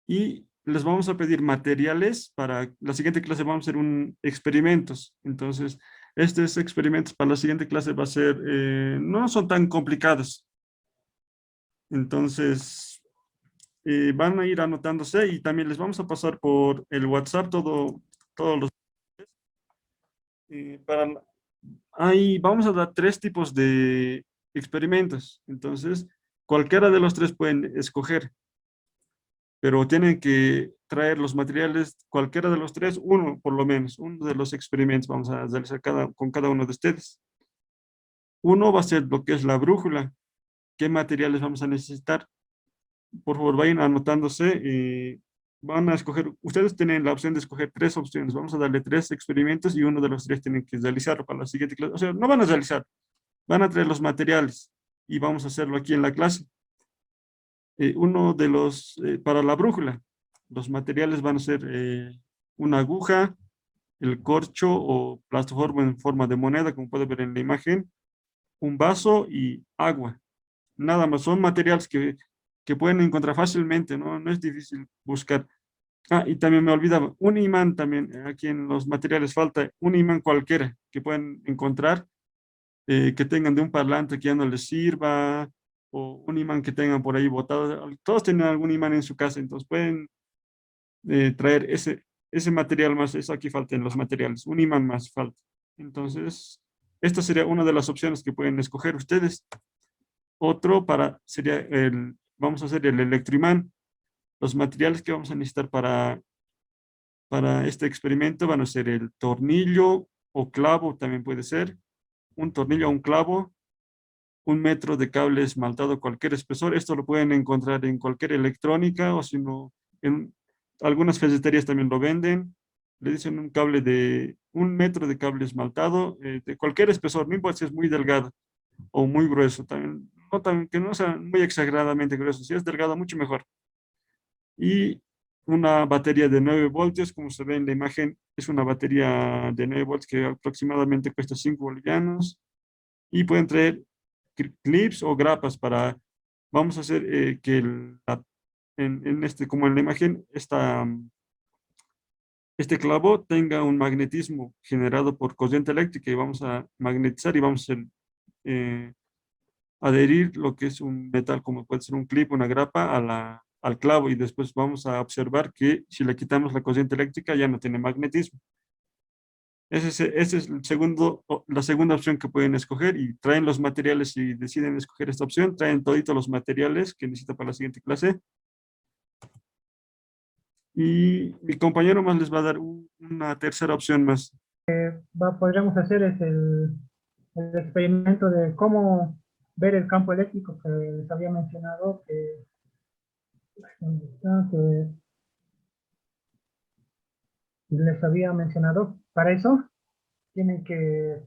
y les vamos a pedir materiales. Para la siguiente clase vamos a hacer experimentos. Entonces, estos experimentos para la siguiente clase va a ser, no son tan complicados. Entonces, van a ir anotándose y también les vamos a pasar por el WhatsApp todos los... Ahí vamos a dar 3 tipos de experimentos. Entonces, Cualquiera de los tres pueden escoger, pero tienen que traer los materiales, cualquiera de los tres, uno por lo menos, uno de los experimentos vamos a realizar con cada uno de ustedes. Uno va a ser lo que es la brújula. ¿Qué materiales vamos a necesitar? Por favor, vayan anotándose y van a escoger, ustedes tienen la opción de escoger 3 opciones. Vamos a darle 3 experimentos y uno de los 3 tienen que realizarlo para la siguiente clase. O sea, no van a realizar, van a traer los materiales y vamos a hacerlo aquí en la clase. Uno de los, para la brújula, los materiales van a ser una aguja, el corcho o plastoformo en forma de moneda, como puede ver en la imagen, un vaso y agua. Nada más, son materiales que pueden encontrar fácilmente, ¿no? No es difícil buscar. Ah, y también me olvidaba, un imán también, aquí en los materiales falta un imán cualquiera que pueden encontrar, que tengan de un parlante que ya no les sirva, o un imán que tengan por ahí botado. Todos tienen algún imán en su casa, entonces pueden traer ese material más. Eso aquí falta en los materiales, un imán más falta. Entonces, esta sería una de las opciones que pueden escoger ustedes. Otro sería vamos a hacer el electroimán. Los materiales que vamos a necesitar para este experimento van a ser el tornillo o clavo, también puede ser. Un tornillo o un clavo, 1 metro de cable esmaltado cualquier espesor. Esto lo pueden encontrar en cualquier electrónica o si no, en algunas ferreterías también lo venden. Le dicen un cable de 1 metro de cable esmaltado de cualquier espesor, no importa si es muy delgado o muy grueso. También, que no sea muy exageradamente grueso. Si es delgado, mucho mejor. Y una batería de 9 voltios, como se ve en la imagen, es una batería de 9 voltios que aproximadamente cuesta 5 bolivianos. Y pueden traer clips o grapas vamos a hacer que como en la imagen, este clavo tenga un magnetismo generado por corriente eléctrica y vamos a magnetizar y vamos a adherir lo que es un metal, como puede ser un clip, una grapa, al clavo y después vamos a observar que si le quitamos la corriente eléctrica ya no tiene magnetismo. Ese es la segunda opción que pueden escoger y traen los materiales si deciden escoger esta opción, traen toditos los materiales que necesitan para la siguiente clase. Y mi compañero más les va a dar una tercera opción más. Podríamos hacer el experimento de cómo ver el campo eléctrico que les había mencionado, Para eso tienen que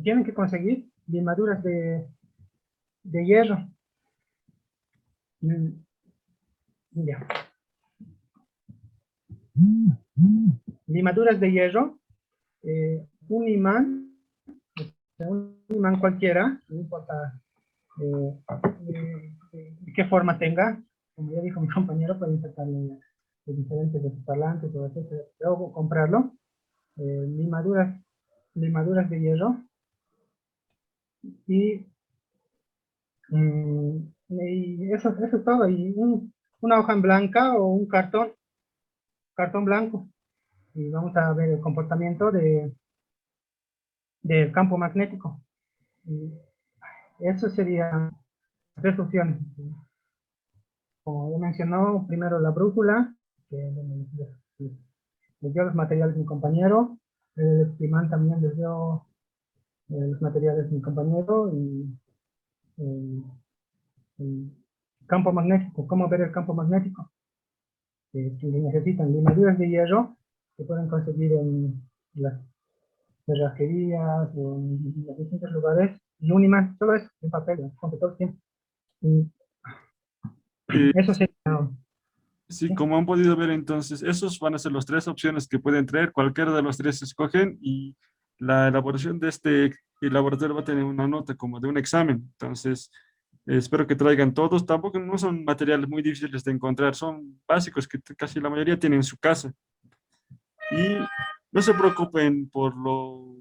tienen que conseguir limaduras de hierro. Ya. Limaduras de hierro, un imán cualquiera, no importa qué forma tenga, como ya dijo mi compañero, puede insertarle de diferentes de sus parlantes, o etcétera, luego comprarlo, limaduras de hierro, y eso es todo, y una hoja en blanca o un cartón blanco, y vamos a ver el comportamiento del campo magnético. Y eso serían 3 opciones. Como ya mencionó, primero la brújula, que les dio los materiales mi compañero, el imán también les dio los materiales mi compañero, y el campo magnético, cómo ver el campo magnético. Si necesitan limaduras de hierro, que pueden conseguir en las cerrajerías o en los distintos lugares, y un imán, solo eso, en papel, con todo el tiempo. Eso sería. Sí, como han podido ver entonces, esos van a ser las 3 opciones que pueden traer, cualquiera de los 3 escogen y la elaboración de el laboratorio va a tener una nota como de un examen. Entonces, espero que traigan todos. Tampoco no son materiales muy difíciles de encontrar, son básicos que casi la mayoría tienen en su casa. Y no se preocupen por lo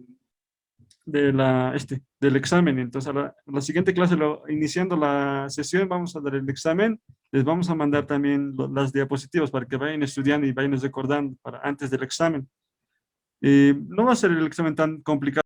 del examen. Entonces, a la siguiente clase, iniciando la sesión, vamos a dar el examen. Les vamos a mandar también las diapositivas para que vayan estudiando y vayan recordando para antes del examen. No va a ser el examen tan complicado.